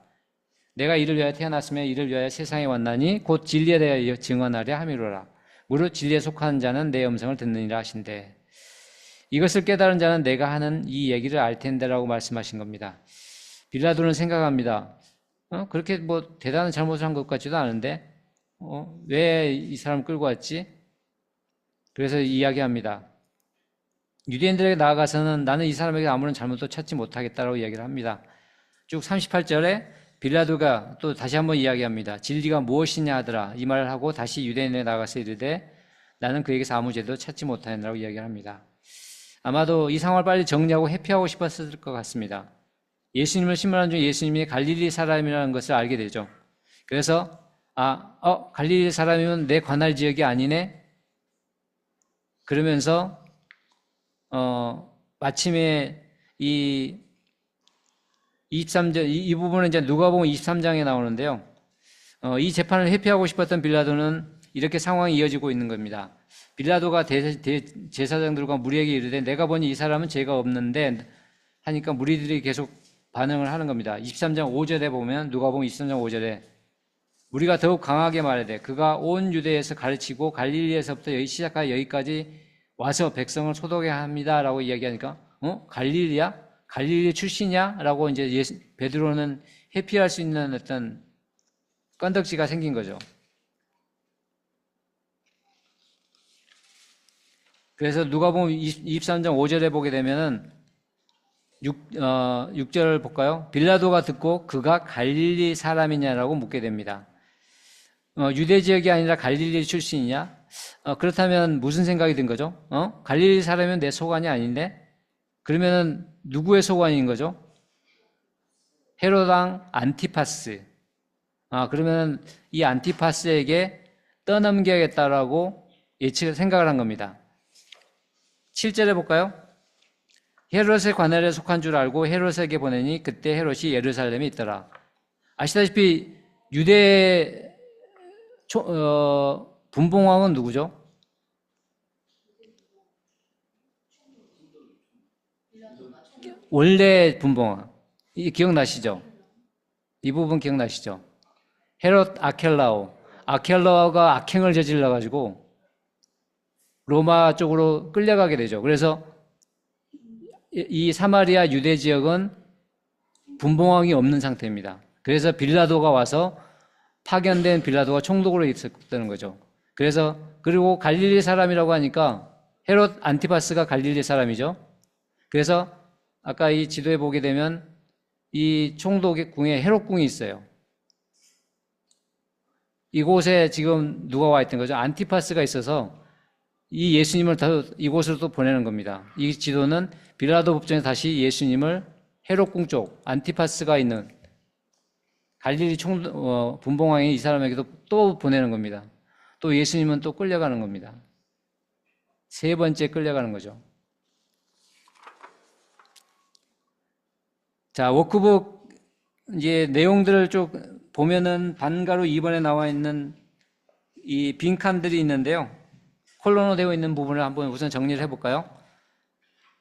내가 이를 위하여 태어났으며 이를 위하여 세상에 왔나니 곧 진리에 대하여 증언하려 함이로라. 무릇 진리에 속한 자는 내 음성을 듣느니라 하신대. 이것을 깨달은 자는 내가 하는 이 얘기를 알 텐데라고 말씀하신 겁니다. 빌라도는 생각합니다. 그렇게 뭐 대단한 잘못을 한 것 같지도 않은데 왜 이 사람 끌고 왔지? 그래서 이야기합니다. 유대인들에게 나아가서는 나는 이 사람에게 아무런 잘못도 찾지 못하겠다라고 이야기를 합니다. 쭉 38절에 빌라도가 또 다시 한번 이야기합니다. 진리가 무엇이냐 하더라. 이 말을 하고 다시 유대인에게 나가서 이르되 나는 그에게서 아무 죄도 찾지 못하였다라고 이야기를 합니다. 아마도 이 상황을 빨리 정리하고 회피하고 싶었을 것 같습니다. 예수님을 신문한 중 예수님이 갈릴리 사람이라는 것을 알게 되죠. 그래서 갈릴리 사람이면 내 관할 지역이 아니네. 그러면서 마침에 이 23절 이 부분은 이제 누가복음 23장에 나오는데요. 이 재판을 회피하고 싶었던 빌라도는 이렇게 상황이 이어지고 있는 겁니다. 빌라도가 제사장들과 무리에게 이르되 내가 보니 이 사람은 죄가 없는데 하니까 무리들이 계속 반응을 하는 겁니다. 23장 5절에 보면 누가복음 23장 5절에 우리가 더욱 강하게 말하되 그가 온 유대에서 가르치고 갈릴리에서부터 시작하여 여기까지 와서 백성을 소독해 합니다라고 이야기하니까 갈릴리야? 갈릴리 출신이야? 라고 이제 베드로는 회피할 수 있는 어떤 건덕지가 생긴 거죠. 그래서 누가복음 23장 5절에 보게 되면은 6절을 볼까요? 빌라도가 듣고 그가 갈릴리 사람이냐라고 묻게 됩니다. 유대 지역이 아니라 갈릴리 출신이냐? 그렇다면 무슨 생각이 든 거죠? 갈릴리 사람이면 내 소관이 아닌데? 그러면은 누구의 소관인 거죠? 헤롯 왕 안티파스. 그러면 이 안티파스에게 떠넘겨야겠다라고 생각을 한 겁니다. 7절에 볼까요? 헤롯의 관할에 속한 줄 알고 헤롯에게 보내니 그때 헤롯이 예루살렘에 있더라. 아시다시피 유대 분봉왕은 누구죠? 원래 분봉왕. 이 기억나시죠? 이 부분 기억나시죠? 헤롯 아켈라오가 악행을 저질러 가지고 로마 쪽으로 끌려가게 되죠. 그래서 이 사마리아 유대 지역은 분봉왕이 없는 상태입니다. 그래서 빌라도가 와서 파견된 빌라도가 총독으로 있었다는 거죠. 그래서 그리고 갈릴리 사람이라고 하니까 헤롯 안티파스가 갈릴리 사람이죠. 그래서 아까 이 지도에 보게 되면 이 총독의 궁에 헤롯 궁이 있어요. 이곳에 지금 누가 와 있던 거죠? 안티파스가 있어서 이 예수님을 이곳으로 또 보내는 겁니다. 이 지도는 빌라도 법정에 다시 예수님을 헤롯 궁 쪽 안티파스가 있는 갈릴리 분봉왕이 이 사람에게도 또 보내는 겁니다. 또 예수님은 또 끌려가는 겁니다. 세 번째 끌려가는 거죠. 자, 워크북 이제 내용들을 쭉 보면은 반가로 2번에 나와 있는 이 빈칸들이 있는데요. 콜론으로 되어 있는 부분을 한번 우선 정리를 해볼까요?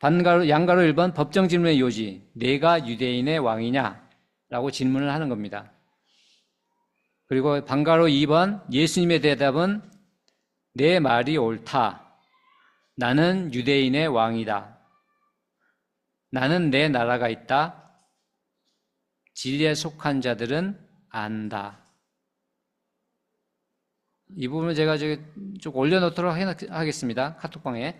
양가로 1번 법정 질문의 요지. 내가 유대인의 왕이냐? 라고 질문을 하는 겁니다. 그리고 반가로 2번 예수님의 대답은 내 말이 옳다. 나는 유대인의 왕이다. 나는 내 나라가 있다. 진리에 속한 자들은 안다. 이 부분을 제가 좀 올려놓도록 하겠습니다. 카톡방에.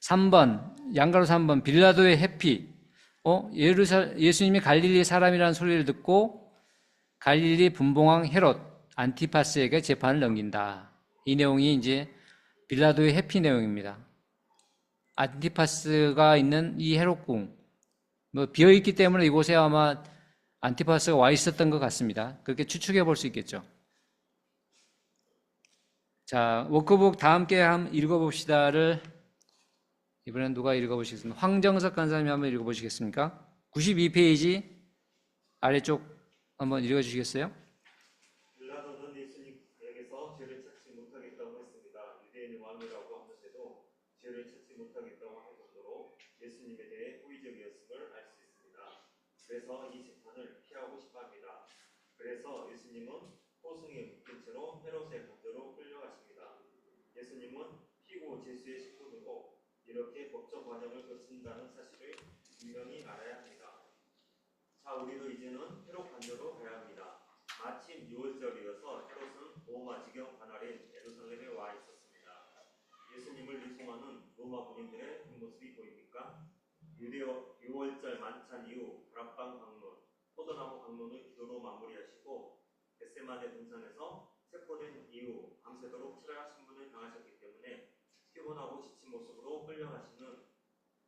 3번, 양가로 3번, 빌라도의 회피. 예수님이 갈릴리 사람이라는 소리를 듣고 갈릴리 분봉왕 헤롯 안티파스에게 재판을 넘긴다. 이 내용이 이제 빌라도의 회피 내용입니다. 안티파스가 있는 이 헤롯궁, 비어있기 때문에 이곳에 아마 안티파스가 와 있었던 것 같습니다. 그렇게 추측해 볼 수 있겠죠. 자, 워크북 다 함께 한번 읽어봅시다를 이번엔 누가 읽어보시겠습니까? 황정석 간사님이 한번 읽어보시겠습니까? 92페이지 아래쪽 한번 읽어주시겠어요? 빌라도는 예수님에게서 죄를 찾지 못하겠다고 했습니다. 유대인의 왕이라고 하면서도 죄를 찾지 못하겠다고 할 정도로 예수님에 대해 호의적이었음을 알 수 있습니다. 그래서 이 재판을 피하고 싶어합니다. 그래서 예수님은 호승에 묶인 채로 헤롯의 관저로 끌려가십니다. 예수님은 피고 제수의 식구이고 이렇게 법적 과정을 거친다는 사실을 분명히 알아야 합니다. 자, 우리도 이제는 헤롯 관저로 가야 합니다. 마침 6월절이어서 헤롯은 로마 지경 관할인 예루살렘에 와 있었습니다. 예수님을 이송하는 로마 군인들의 뒷모습이 보입니까? 유대어 6월절 만찬 이후 다락방 방문, 포도나무 방문을 기도로 마무리하시고 겟세마네 동산에서 체포된 이후 밤새도록 치열한 신분을 당하셨기 때문에 피곤하고 지친 모습으로 끌려가시는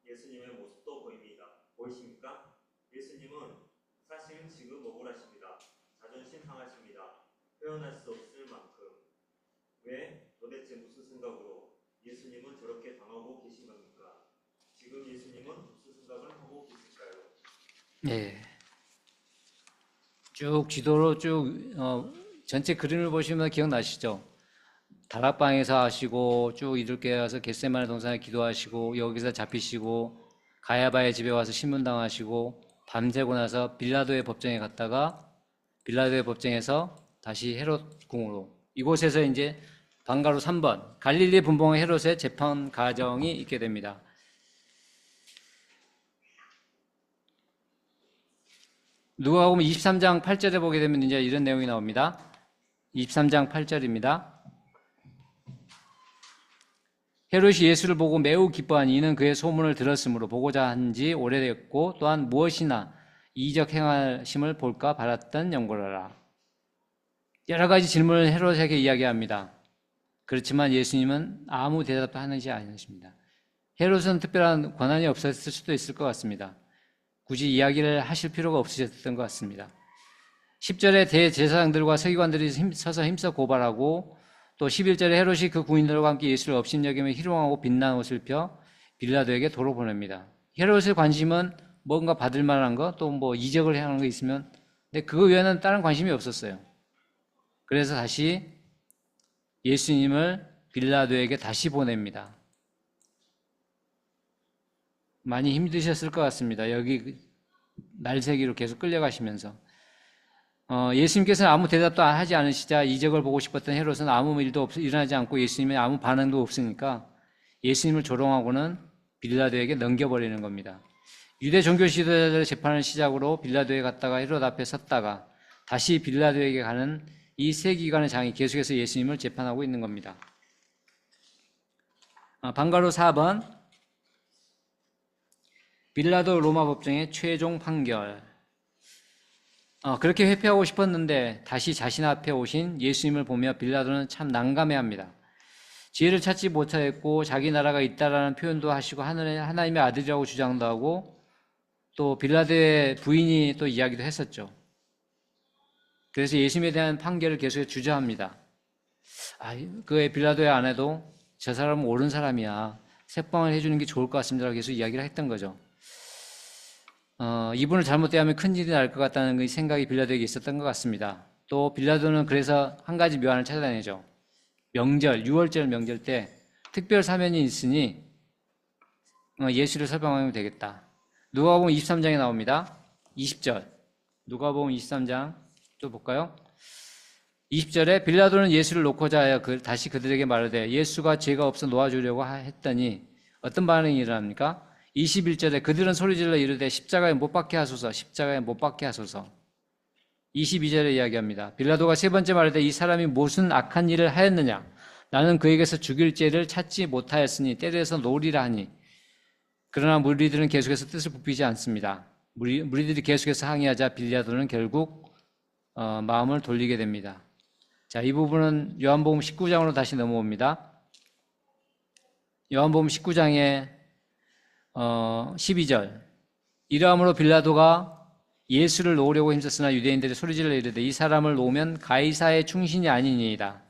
예수님의 모습도 보입니다. 보이십니까? 예수님은 사실 지금 억울하십니다. 자존심 상하십니다. 표현할 수 없을 만큼. 왜? 도대체 무슨 생각으로 예수님은 저렇게 당하고 계신 겁니까? 지금 예수님은 무슨 생각을 하고 계실까요? 네. 쭉 지도로 전체 그림을 보시면 기억나시죠? 다락방에서 하시고 쭉 이렇게 와서 겟세마네 동산에 기도하시고 여기서 잡히시고 가야바의 집에 와서 신문당하시고 밤새고 나서 빌라도의 법정에 갔다가 빌라도의 법정에서 다시 헤롯 궁으로 이곳에서 이제 방가로 3번 갈릴리 분봉의 헤롯의 재판 과정이 있게 됩니다. 누가복음 23장 8절에 보게 되면 이제 이런 내용이 나옵니다. 23장 8절입니다. 헤롯이 예수를 보고 매우 기뻐하니 이는 그의 소문을 들었으므로 보고자 한지 오래됐고 또한 무엇이나 이적 행하심을 볼까 바랐던 영고라라. 여러 가지 질문을 헤롯에게 이야기합니다. 그렇지만 예수님은 아무 대답도 하지 않으십니다. 헤롯은 특별한 권한이 없었을 수도 있을 것 같습니다. 굳이 이야기를 하실 필요가 없으셨던 것 같습니다. 10절에 대제사장들과 서기관들이 서서 힘써 고발하고 또 11절에 헤롯이 그 군인들과 함께 예수를 업신여기며 희롱하고 빛난 옷을 펴 빌라도에게 도로 보냅니다. 헤롯의 관심은 뭔가 받을 만한 거, 또 뭐 이적을 하는 거 있으면, 근데 그거 외에는 다른 관심이 없었어요. 그래서 다시 예수님을 빌라도에게 다시 보냅니다. 많이 힘드셨을 것 같습니다. 여기 날새기로 계속 끌려가시면서. 예수님께서는 아무 대답도 하지 않으시자 이적을 보고 싶었던 헤롯은 아무 일도 일어나지 않고 예수님의 아무 반응도 없으니까 예수님을 조롱하고는 빌라도에게 넘겨버리는 겁니다. 유대 종교 지도자들의 재판을 시작으로 빌라도에 갔다가 헤롯 앞에 섰다가 다시 빌라도에게 가는 이 세 기간의 장이 계속해서 예수님을 재판하고 있는 겁니다. 방가로 4번 빌라도 로마 법정의 최종 판결. 그렇게 회피하고 싶었는데 다시 자신 앞에 오신 예수님을 보며 빌라도는 참 난감해합니다. 지혜를 찾지 못하였고 자기 나라가 있다라는 표현도 하시고 하나님의 아들이라고 주장도 하고 또 빌라도의 부인이 또 이야기도 했었죠. 그래서 예수님에 대한 판결을 계속 주저합니다. 그 빌라도의 아내도 저 사람은 옳은 사람이야. 책방을 해주는 게 좋을 것 같습니다라고 계속 이야기를 했던 거죠. 이분을 잘못 대하면 큰일이 날 것 같다는 생각이 빌라도에게 있었던 것 같습니다. 또 빌라도는 그래서 한 가지 묘안을 찾아다니죠. 명절, 6월절 명절 때 특별 사면이 있으니 예수를 설방하면 되겠다. 누가복음 23장에 나옵니다. 20절. 누가복음 23장 또 볼까요? 20절에 빌라도는 예수를 놓고자 하여 다시 그들에게 말하되 예수가 죄가 없어 놓아주려고 했더니 어떤 반응이 일어납니까? 21절에 그들은 소리질러 이르되 십자가에 못 박게 하소서, 십자가에 못 박게 하소서. 22절에 이야기합니다. 빌라도가 세 번째 말하되 이 사람이 무슨 악한 일을 하였느냐? 나는 그에게서 죽일 죄를 찾지 못하였으니 때려서 놓으리라 하니. 그러나 무리들은 계속해서 뜻을 굽히지 않습니다. 무리들이 계속해서 항의하자 빌라도는 결국 마음을 돌리게 됩니다. 자, 이 부분은 요한복음 19장으로 다시 넘어옵니다. 요한복음 19장의 12절. 이러함으로 빌라도가 예수를 놓으려고 힘썼으나 유대인들이 소리질러 이르되 이 사람을 놓으면 가이사의 충신이 아니니이다.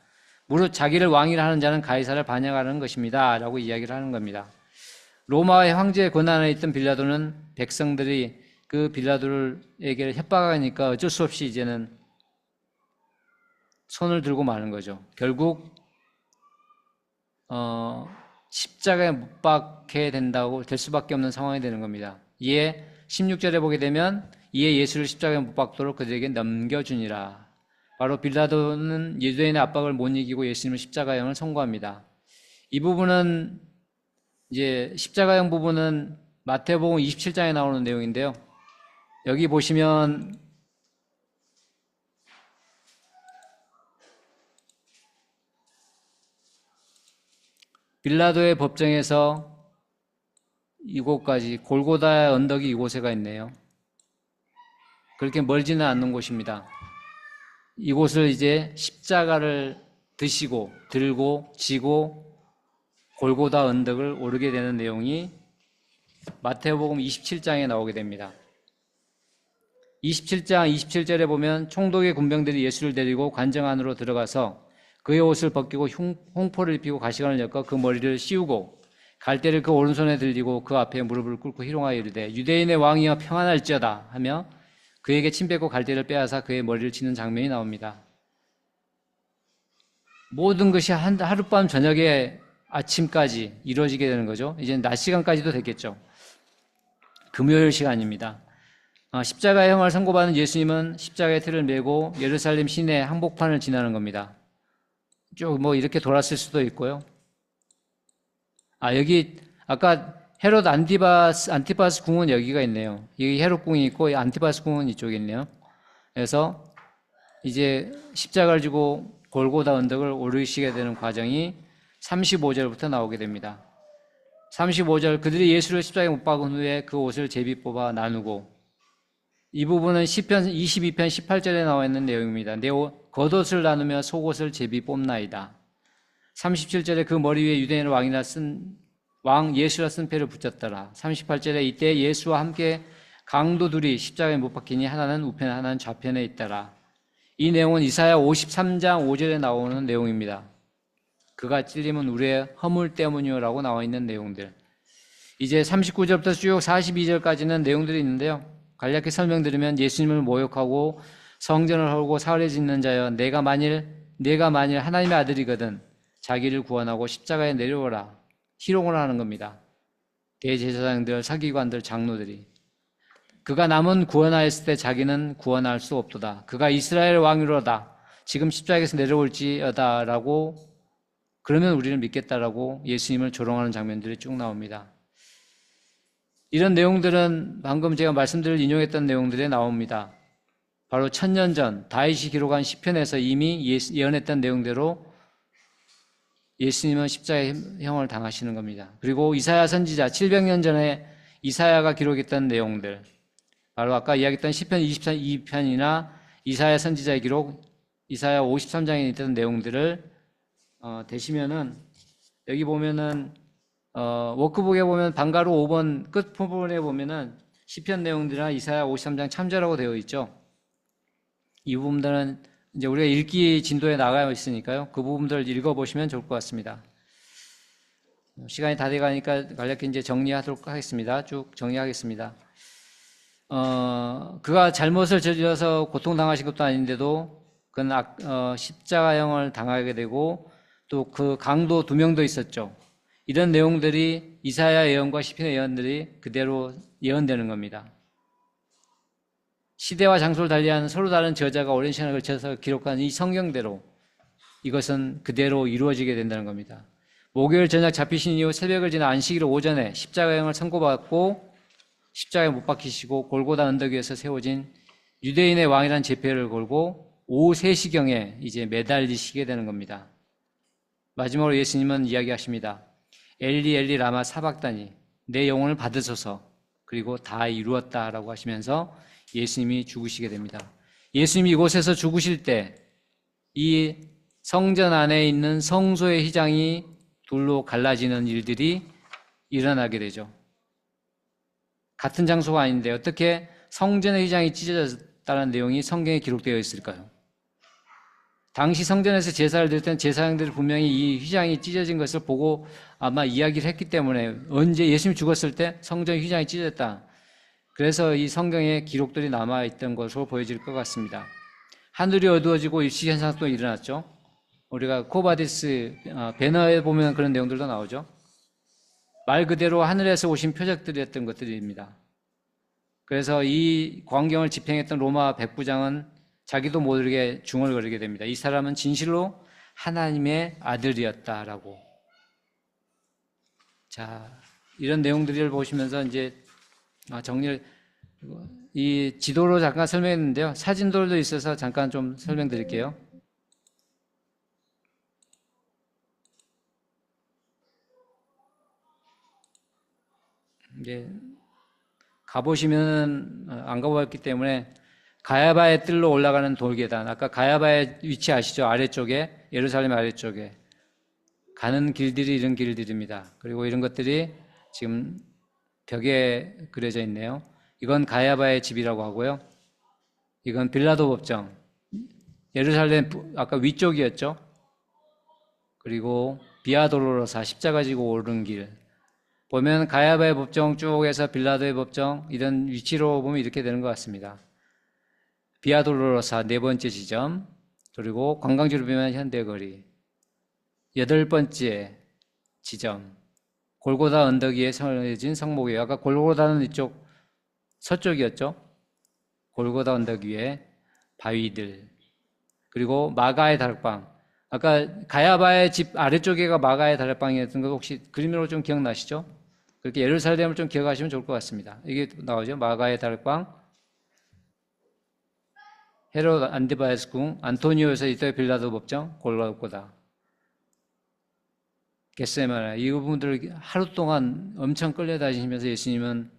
무릇 자기를 왕이라 하는 자는 가이사를 반역하는 것입니다. 라고 이야기를 하는 겁니다. 로마의 황제의 권한 안에 있던 빌라도는 백성들이 그 빌라도에게 협박하니까 어쩔 수 없이 이제는 손을 들고 마는 거죠. 결국 십자가에 못 박게 된다고 될 수밖에 없는 상황이 되는 겁니다. 이에 16절에 보게 되면 이에 예수를 십자가에 못 박도록 그들에게 넘겨주니라. 바로 빌라도는 유대인의 압박을 못 이기고 예수님을 십자가형을 선고합니다. 이 부분은 이제 십자가형 부분은 마태복음 27장에 나오는 내용인데요. 여기 보시면 빌라도의 법정에서 이곳까지 골고다의 언덕이 이곳에가 있네요. 그렇게 멀지는 않는 곳입니다. 이곳을 이제 십자가를 드시고 들고 지고 골고다 언덕을 오르게 되는 내용이 마태복음 27장에 나오게 됩니다. 27장 27절에 보면 총독의 군병들이 예수를 데리고 관정 안으로 들어가서 그의 옷을 벗기고 홍포를 입히고 가시관을 엮어 그 머리를 씌우고 갈대를 그 오른손에 들리고 그 앞에 무릎을 꿇고 희롱하여 이르되 유대인의 왕이여 평안할지어다 하며 그에게 침 뱉고 갈대를 빼앗아 그의 머리를 치는 장면이 나옵니다. 모든 것이 하룻밤 저녁에 아침까지 이루어지게 되는 거죠. 이제 낮 시간까지도 됐겠죠. 금요일 시간입니다. 십자가형을 선고받은 예수님은 십자가의 틀을 메고 예루살렘 시내 항복판을 지나는 겁니다. 쭉 뭐 이렇게 돌았을 수도 있고요. 여기 아까 헤롯 안티파스 궁은 여기가 있네요. 여기 헤롯 궁이 있고 안티파스 궁은 이쪽에 있네요. 그래서 이제 십자가를 지고 골고다 언덕을 오르시게 되는 과정이 35절부터 나오게 됩니다. 35절 그들이 예수를 십자가에 못 박은 후에 그 옷을 제비 뽑아 나누고 이 부분은 시편 22편 18절에 나와 있는 내용입니다. 내 겉옷을 나누며 속옷을 제비 뽑나이다. 37절에 그 머리 위에 유대인의 왕 예수라 쓴 패를 붙였더라. 38절에 이때 예수와 함께 강도 둘이 십자가에 못 박히니 하나는 우편에 하나는 좌편에 있더라. 이 내용은 이사야 53장 5절에 나오는 내용입니다. 그가 찔림은 우리의 허물 때문이요라고 나와 있는 내용들. 이제 39절부터 쭉 42절까지는 내용들이 있는데요. 간략히 설명드리면 예수님을 모욕하고 성전을 헐고 사흘에 짓는 자여 내가 만일 하나님의 아들이거든 자기를 구원하고 십자가에 내려오라. 희롱을 하는 겁니다. 대제사장들, 서기관들, 장로들이. 그가 남은 구원하였을 때 자기는 구원할 수 없도다. 그가 이스라엘 왕이로다. 지금 십자가에서 내려올지어다라고 그러면 우리를 믿겠다라고 예수님을 조롱하는 장면들이 쭉 나옵니다. 이런 내용들은 방금 제가 말씀드릴 인용했던 내용들에 나옵니다. 바로 1000년 전 다윗이 기록한 시편에서 이미 예언했던 내용대로 예수님은 십자가형을 당하시는 겁니다. 그리고 이사야 선지자 700년 전에 이사야가 기록했던 내용들, 바로 아까 이야기했던 시편 22편이나 이사야 선지자의 기록, 이사야 53장에 있던 내용들을 되시면은 여기 보면은 워크북에 보면 방가루 5번 끝 부분에 보면은 시편 내용들이나 이사야 53장 참조라고 되어 있죠. 이 부분들은 이제 우리가 읽기 진도에 나가 있으니까요. 그 부분들을 읽어보시면 좋을 것 같습니다. 시간이 다 돼가니까 간략히 이제 정리하도록 하겠습니다. 쭉 정리하겠습니다. 그가 잘못을 저질러서 고통당하신 것도 아닌데도 그는 십자가형을 당하게 되고 또 그 강도 2명도 있었죠. 이런 내용들이 이사야 예언과 시편의 예언들이 그대로 예언되는 겁니다. 시대와 장소를 달리한 서로 다른 저자가 오랜 시간을 걸쳐서 기록한 이 성경대로 이것은 그대로 이루어지게 된다는 겁니다. 목요일 저녁 잡히신 이후 새벽을 지나 안식일 오전에 십자가형을 선고받고 십자가에 못 박히시고 골고다 언덕 위에서 세워진 유대인의 왕이라는 제패를 걸고 오후 3시경에 이제 매달리시게 되는 겁니다. 마지막으로 예수님은 이야기하십니다. 엘리 엘리 라마 사박다니 내 영혼을 받으소서. 그리고 다 이루었다라고 하시면서 예수님이 죽으시게 됩니다. 예수님이 이곳에서 죽으실 때 이 성전 안에 있는 성소의 휘장이 둘로 갈라지는 일들이 일어나게 되죠. 같은 장소가 아닌데 어떻게 성전의 휘장이 찢어졌다는 내용이 성경에 기록되어 있을까요? 당시 성전에서 제사를 드릴 때는 제사장들이 분명히 이 휘장이 찢어진 것을 보고 아마 이야기를 했기 때문에 언제 예수님이 죽었을 때 성전 휘장이 찢어졌다. 그래서 이 성경에 기록들이 남아있던 것으로 보여질 것 같습니다. 하늘이 어두워지고 일시 현상도 일어났죠. 우리가 코바디스 배너에 보면 그런 내용들도 나오죠. 말 그대로 하늘에서 오신 표적들이었던 것들입니다. 그래서 이 광경을 집행했던 로마 백부장은 자기도 모르게 중얼거리게 됩니다. 이 사람은 진실로 하나님의 아들이었다라고. 자, 이런 내용들을 보시면서 이제 정리를, 이 지도로 잠깐 설명했는데요. 사진들도 있어서 잠깐 좀 설명드릴게요. 이제 가보시면 안 가보았기 때문에 가야바의 뜰로 올라가는 돌계단, 아까 가야바의 위치 아시죠? 아래쪽에, 예루살렘 아래쪽에 가는 길들이 이런 길들입니다. 그리고 이런 것들이 지금 벽에 그려져 있네요. 이건 가야바의 집이라고 하고요. 이건 빌라도 법정, 예루살렘 아까 위쪽이었죠. 그리고 비아 돌로로사, 십자가 지고 오르는 길 보면 가야바의 법정 쭉해서 빌라도의 법정, 이런 위치로 보면 이렇게 되는 것 같습니다. 비아 돌로로사 네 번째 지점, 그리고 관광지로 보면 현대거리 8번째 지점, 골고다 언덕 위에 세워진 성목이에요. 아까 골고다는 이쪽 서쪽이었죠. 골고다 언덕 위에 바위들, 그리고 마가의 다락방. 아까 가야바의 집 아래쪽에가 마가의 다락방이었던 거 혹시 그림으로 좀 기억나시죠? 그렇게 예루살렘을 좀 기억하시면 좋을 것 같습니다. 이게 나오죠. 마가의 다락방, 헤롯 안디바에스 궁, 안토니오에서 이때 빌라도 법정, 골고다, 겟세마네. 이 부분들을 하루 동안 엄청 끌려다니시면서 예수님은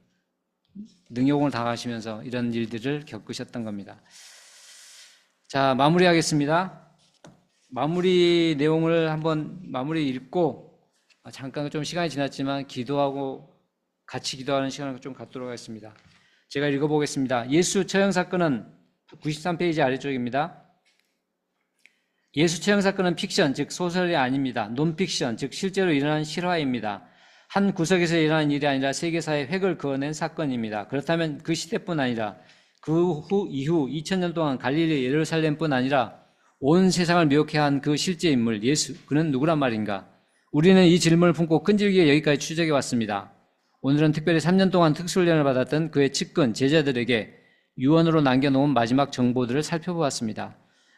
능욕을 당하시면서 이런 일들을 겪으셨던 겁니다. 자, 마무리하겠습니다. 마무리 내용을 한번 마무리 읽고 잠깐 좀 시간이 지났지만 기도하고 같이 기도하는 시간을 좀 갖도록 하겠습니다. 제가 읽어보겠습니다. 예수 처형 사건은 93페이지 아래쪽입니다. 예수 처형 사건은 픽션, 즉 소설이 아닙니다. 논픽션, 즉 실제로 일어난 실화입니다. 한 구석에서 일어난 일이 아니라 세계사의 획을 그어낸 사건입니다. 그렇다면 그 시대뿐 아니라 그 이후 2000년 동안 갈릴리 예루살렘뿐 아니라 온 세상을 미혹해 한 그 실제 인물 예수, 그는 누구란 말인가? 우리는 이 질문을 품고 끈질기게 여기까지 추적해 왔습니다. 오늘은 특별히 3년 동안 특수훈련을 받았던 그의 측근 제자들에게 유언으로 남겨놓은 마지막 정보들을 살펴보았습니다.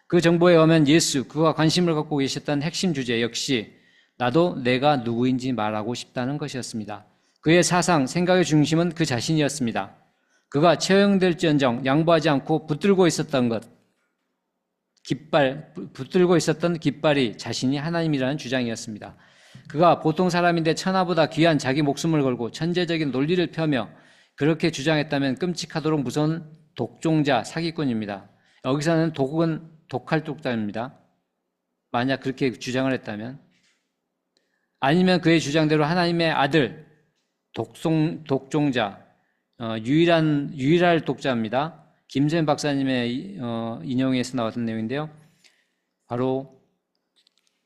그 정보에 의하면 예수, 그가 관심을 갖고 계셨던 핵심 주제 역시 나도 내가 누구인지 말하고 싶다는 것이었습니다. 그의 사상, 생각의 중심은 그 자신이었습니다. 그가 처형될지언정 양보하지 않고 붙들고 있었던 것, 붙들고 있었던 깃발이 자신이 하나님이라는 주장이었습니다. 그가 보통 사람인데 천하보다 귀한 자기 목숨을 걸고 천재적인 논리를 펴며 그렇게 주장했다면 끔찍하도록 무서운 독종자, 사기꾼입니다. 여기서는 독은 독할 독자입니다. 만약 그렇게 주장을 했다면, 아니면 그의 주장대로 하나님의 아들, 독종자, 유일할 독자입니다. 김선 박사님의 인용에서 나왔던 내용인데요. 바로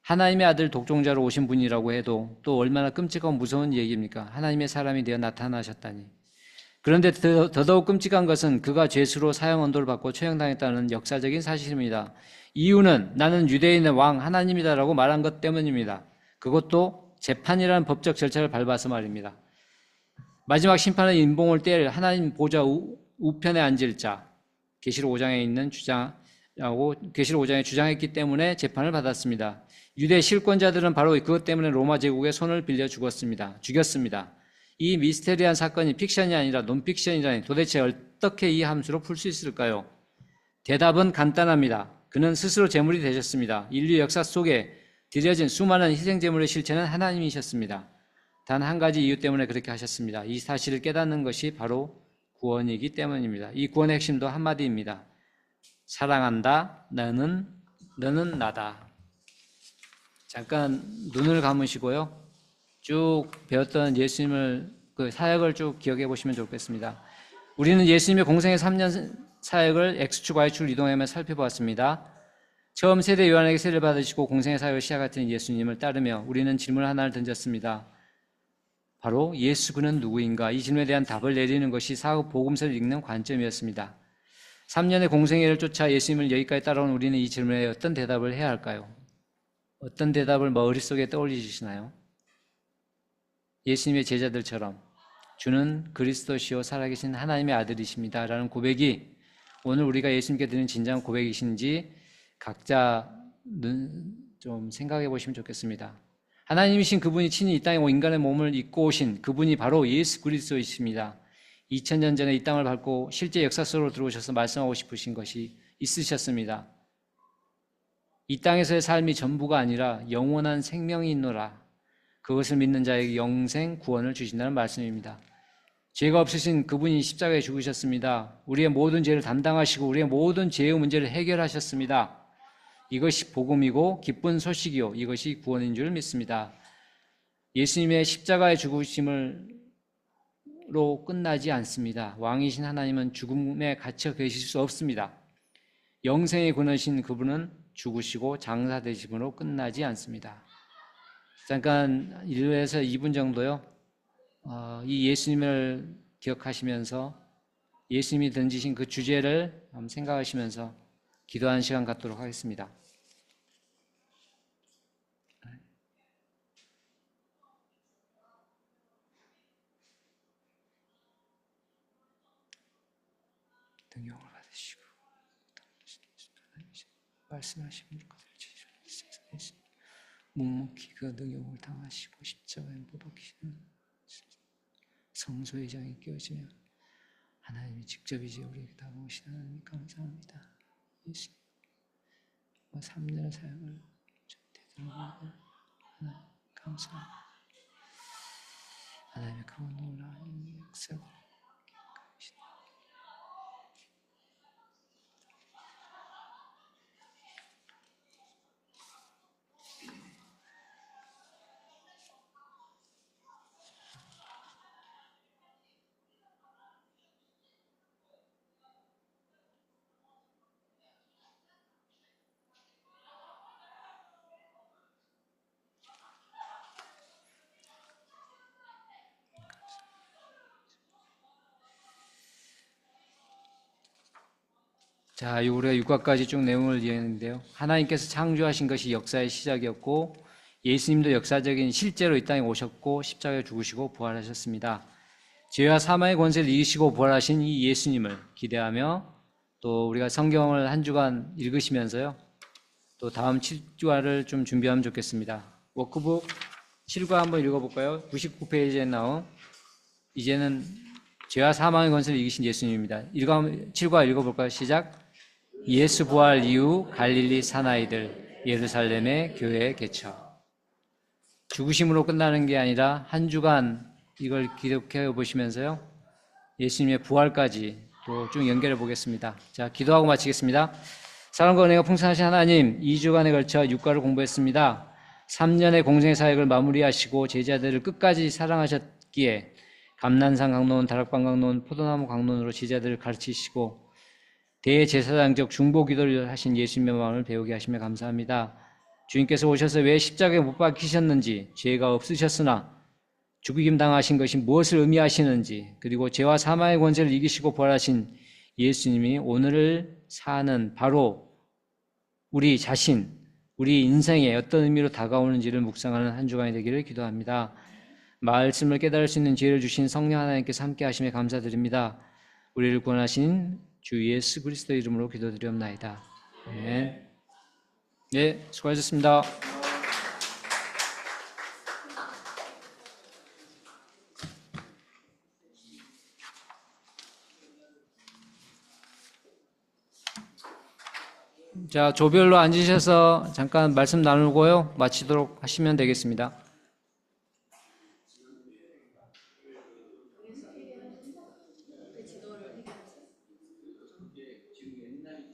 하나님의 아들 독종자로 오신 분이라고 해도 또 얼마나 끔찍하고 무서운 얘기입니까? 하나님의 사람이 되어 나타나셨다니. 그런데 더더욱 끔찍한 것은 그가 죄수로 사형 언도를 받고 처형당했다는 역사적인 사실입니다. 이유는 나는 유대인의 왕 하나님이다라고 말한 것 때문입니다. 그것도 재판이라는 법적 절차를 밟아서 말입니다. 마지막 심판은 인봉을 뗄 하나님 보좌 우편에 앉을 자, 계시록 5장에 있는 주장하고 계시록 5장에 주장했기 때문에 재판을 받았습니다. 유대 실권자들은 바로 그것 때문에 로마 제국의 손을 빌려 죽였습니다. 이 미스테리한 사건이 픽션이 아니라 논픽션이라니 도대체 어떻게 이 함수로 풀 수 있을까요? 대답은 간단합니다. 그는 스스로 제물이 되셨습니다. 인류 역사 속에 드려진 수많은 희생제물의 실체는 하나님이셨습니다. 단 한 가지 이유 때문에 그렇게 하셨습니다. 이 사실을 깨닫는 것이 바로 구원이기 때문입니다. 이 구원의 핵심도 한마디입니다. 사랑한다. 너는 나다. 잠깐 눈을 감으시고요. 쭉 배웠던 예수님을 그 사역을 쭉 기억해 보시면 좋겠습니다. 우리는 예수님의 공생의 3년 사역을 X축, Y축을 이동하며 살펴보았습니다. 처음 세대 요한에게 세례를 받으시고 공생의 사역을 시작하신 예수님을 따르며 우리는 질문 하나를 던졌습니다. 바로 예수 그는 누구인가? 이 질문에 대한 답을 내리는 것이 사후 복음서를 읽는 관점이었습니다. 3년의 공생애를 쫓아 예수님을 여기까지 따라온 우리는 이 질문에 어떤 대답을 해야 할까요? 어떤 대답을 머릿속에 떠올리시나요? 예수님의 제자들처럼 주는 그리스도시요 살아계신 하나님의 아들이십니다 라는 고백이 오늘 우리가 예수님께 드리는 진정한 고백이신지 각자 좀 생각해 보시면 좋겠습니다. 하나님이신 그분이 친히 이 땅에 인간의 몸을 입고 오신 그분이 바로 예수 그리스도이십니다. 2000년 전에 이 땅을 밟고 실제 역사 속으로 들어오셔서 말씀하고 싶으신 것이 있으셨습니다. 이 땅에서의 삶이 전부가 아니라 영원한 생명이 있노라. 그것을 믿는 자에게 영생 구원을 주신다는 말씀입니다. 죄가 없으신 그분이 십자가에 죽으셨습니다. 우리의 모든 죄를 담당하시고 우리의 모든 죄의 문제를 해결하셨습니다. 이것이 복음이고 기쁜 소식이요 이것이 구원인 줄 믿습니다. 예수님의 십자가의 죽으심으로 끝나지 않습니다. 왕이신 하나님은 죽음에 갇혀 계실 수 없습니다. 영생의 근원이신 그분은 죽으시고 장사되심으로 끝나지 않습니다. 잠깐 1에서 2분 정도요. 이 예수님을 기억하시면서 예수님이 던지신 그 주제를 한번 생각하시면서 기도하는 시간 갖도록 하겠습니다. 등용을 받으시고 말씀하신 것을 지시하시고 묵묵히 그 능욕을 당하시고 십자가에 못 박히시는 성소의 장이 깨어지며 하나님이 직접 이제 우리에게 다가오신 하나님 감사합니다. 예수님 3년의 사역을 되돌아보고 하나님 감사합니다. 하나님의 그 놀라운 역사를 자, 우리가 6과까지 쭉 내용을 이해했는데요. 하나님께서 창조하신 것이 역사의 시작이었고 예수님도 역사적인 실제로 이 땅에 오셨고 십자가에 죽으시고 부활하셨습니다. 죄와 사망의 권세를 이기시고 부활하신 이 예수님을 기대하며 또 우리가 성경을 한 주간 읽으시면서요. 또 다음 7주화를 좀 준비하면 좋겠습니다. 워크북 7과 한번 읽어볼까요? 99페이지에 나온 이제는 죄와 사망의 권세를 이기신 예수님입니다. 7과 읽어볼까요? 시작. 예수 부활 이후 갈릴리 사나이들 예루살렘의 교회에 개척. 죽으심으로 끝나는 게 아니라 한 주간 이걸 기록해 보시면서요. 예수님의 부활까지 또 쭉 연결해 보겠습니다. 자, 기도하고 마치겠습니다. 사랑과 은혜가 풍성하신 하나님, 2주간에 걸쳐 6과를 공부했습니다. 3년의 공생의 사역을 마무리하시고 제자들을 끝까지 사랑하셨기에 감난산 강론, 다락방 강론, 포도나무 강론으로 제자들을 가르치시고 대제사장적 중보 기도를 하신 예수님의 마음을 배우게 하시며 감사합니다. 주님께서 오셔서 왜 십자가에 못 박히셨는지, 죄가 없으셨으나 죽임 당하신 것이 무엇을 의미하시는지, 그리고 죄와 사망의 권세를 이기시고 부활하신 예수님이 오늘을 사는 바로 우리 자신, 우리 인생에 어떤 의미로 다가오는지를 묵상하는 한 주간이 되기를 기도합니다. 말씀을 깨달을 수 있는 지혜를 주신 성령 하나님께서 함께 하심에 감사드립니다. 우리를 구원하신 주 예수 그리스도 이름으로 기도드리옵나이다. 아멘. 네, 수고하셨습니다. 자, 조별로 앉으셔서 잠깐 말씀 나누고요. 마치도록 하시면 되겠습니다. 지금 옛날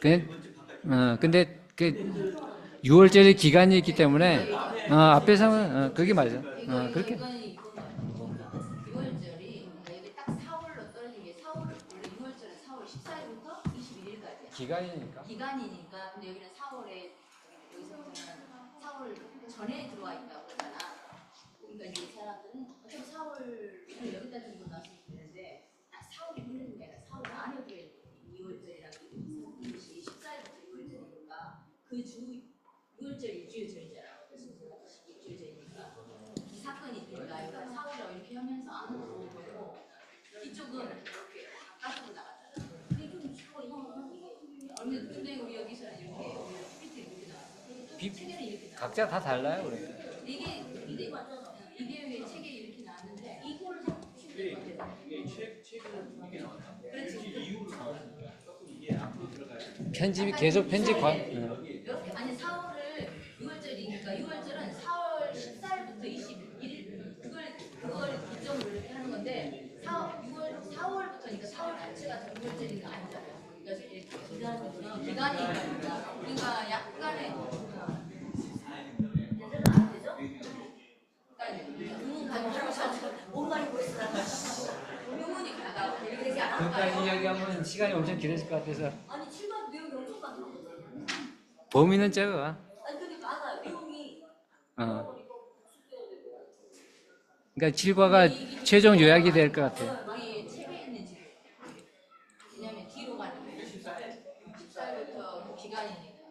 근데 그 6월절이 기간이 있기 때문에 앞에서는 그게 맞아. 그렇게. 이건이 있구나. 6월절이 여기 딱 4월로 떨어진 게 4월 원래 6월절은 4월 14일부터 21일까지야. 기간이니까. 기간이니까 근데 여기는 4월에 여기서 보면 4월 전에 들어와 있다고 그러잖아. 그러니까 이제 사람들은 어차피 4월을 여기다 들고 나왔으면 되는데 딱 4월이 흘리는 게 아니라 4월 안에 들어있는 2월절이라고 이것이 14일부터 6월절이니까 그 주 6월절 일주일절이잖아. 그래서 일주일절이니까 이 사건이 있으니까 여기가 4월이라고 이렇게 하면서 안으로 들어오고 이쪽은 이렇게 바깥으로 나갔잖아. 근데 좀 추워 이게 근데 우리 여기서는 이렇게 밑에 이렇게 나왔어. 책에는 이렇게 나왔어. 각자 다 달라요, 그래. 이게 왜 책에 이렇게 나왔는데 이거를 자꾸 이게 최근 이게 나왔다. 그렇지. 이유로 나왔으니까 조금 이게 앞으로 들어가야 돼. 편집이 계속 편집관. 이렇게 아니 4월을 6월절이니까 6월절은 4월 14일부터 21일 그걸 기점으로 이렇게 하는 건데 4월부터니까 4월 자체가 6월절이 아니잖아요. 그러니까 이렇게 기간이니까 그러니까 약간의 안 되죠? 그러니까 눈은 가지고 뭔 말이 보이시나? 눈이 가다고 이렇게 되지 않을까요? 그러니까 이야기하면 시간이 엄청 길어질 것 같아서 아니 7번 내용이 엄청 많거든요. 범위는 적어. 아니 근데 많아요. 내용이 그러니까 7과가 최종 요약이 될 것 같아요. 이게 책에 있는 지금 왜냐면 뒤로 가는 거예요. 14일부터 기간이니까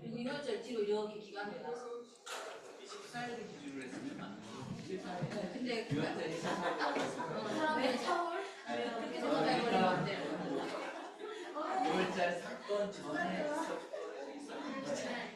그리고 6월절 뒤로 이렇게 기간을 놨어. 14일을 기준으로 했으면 맞는 근데 사람들이 4월 그렇게 생각해버리면 안 돼요. 6월달 사건 전에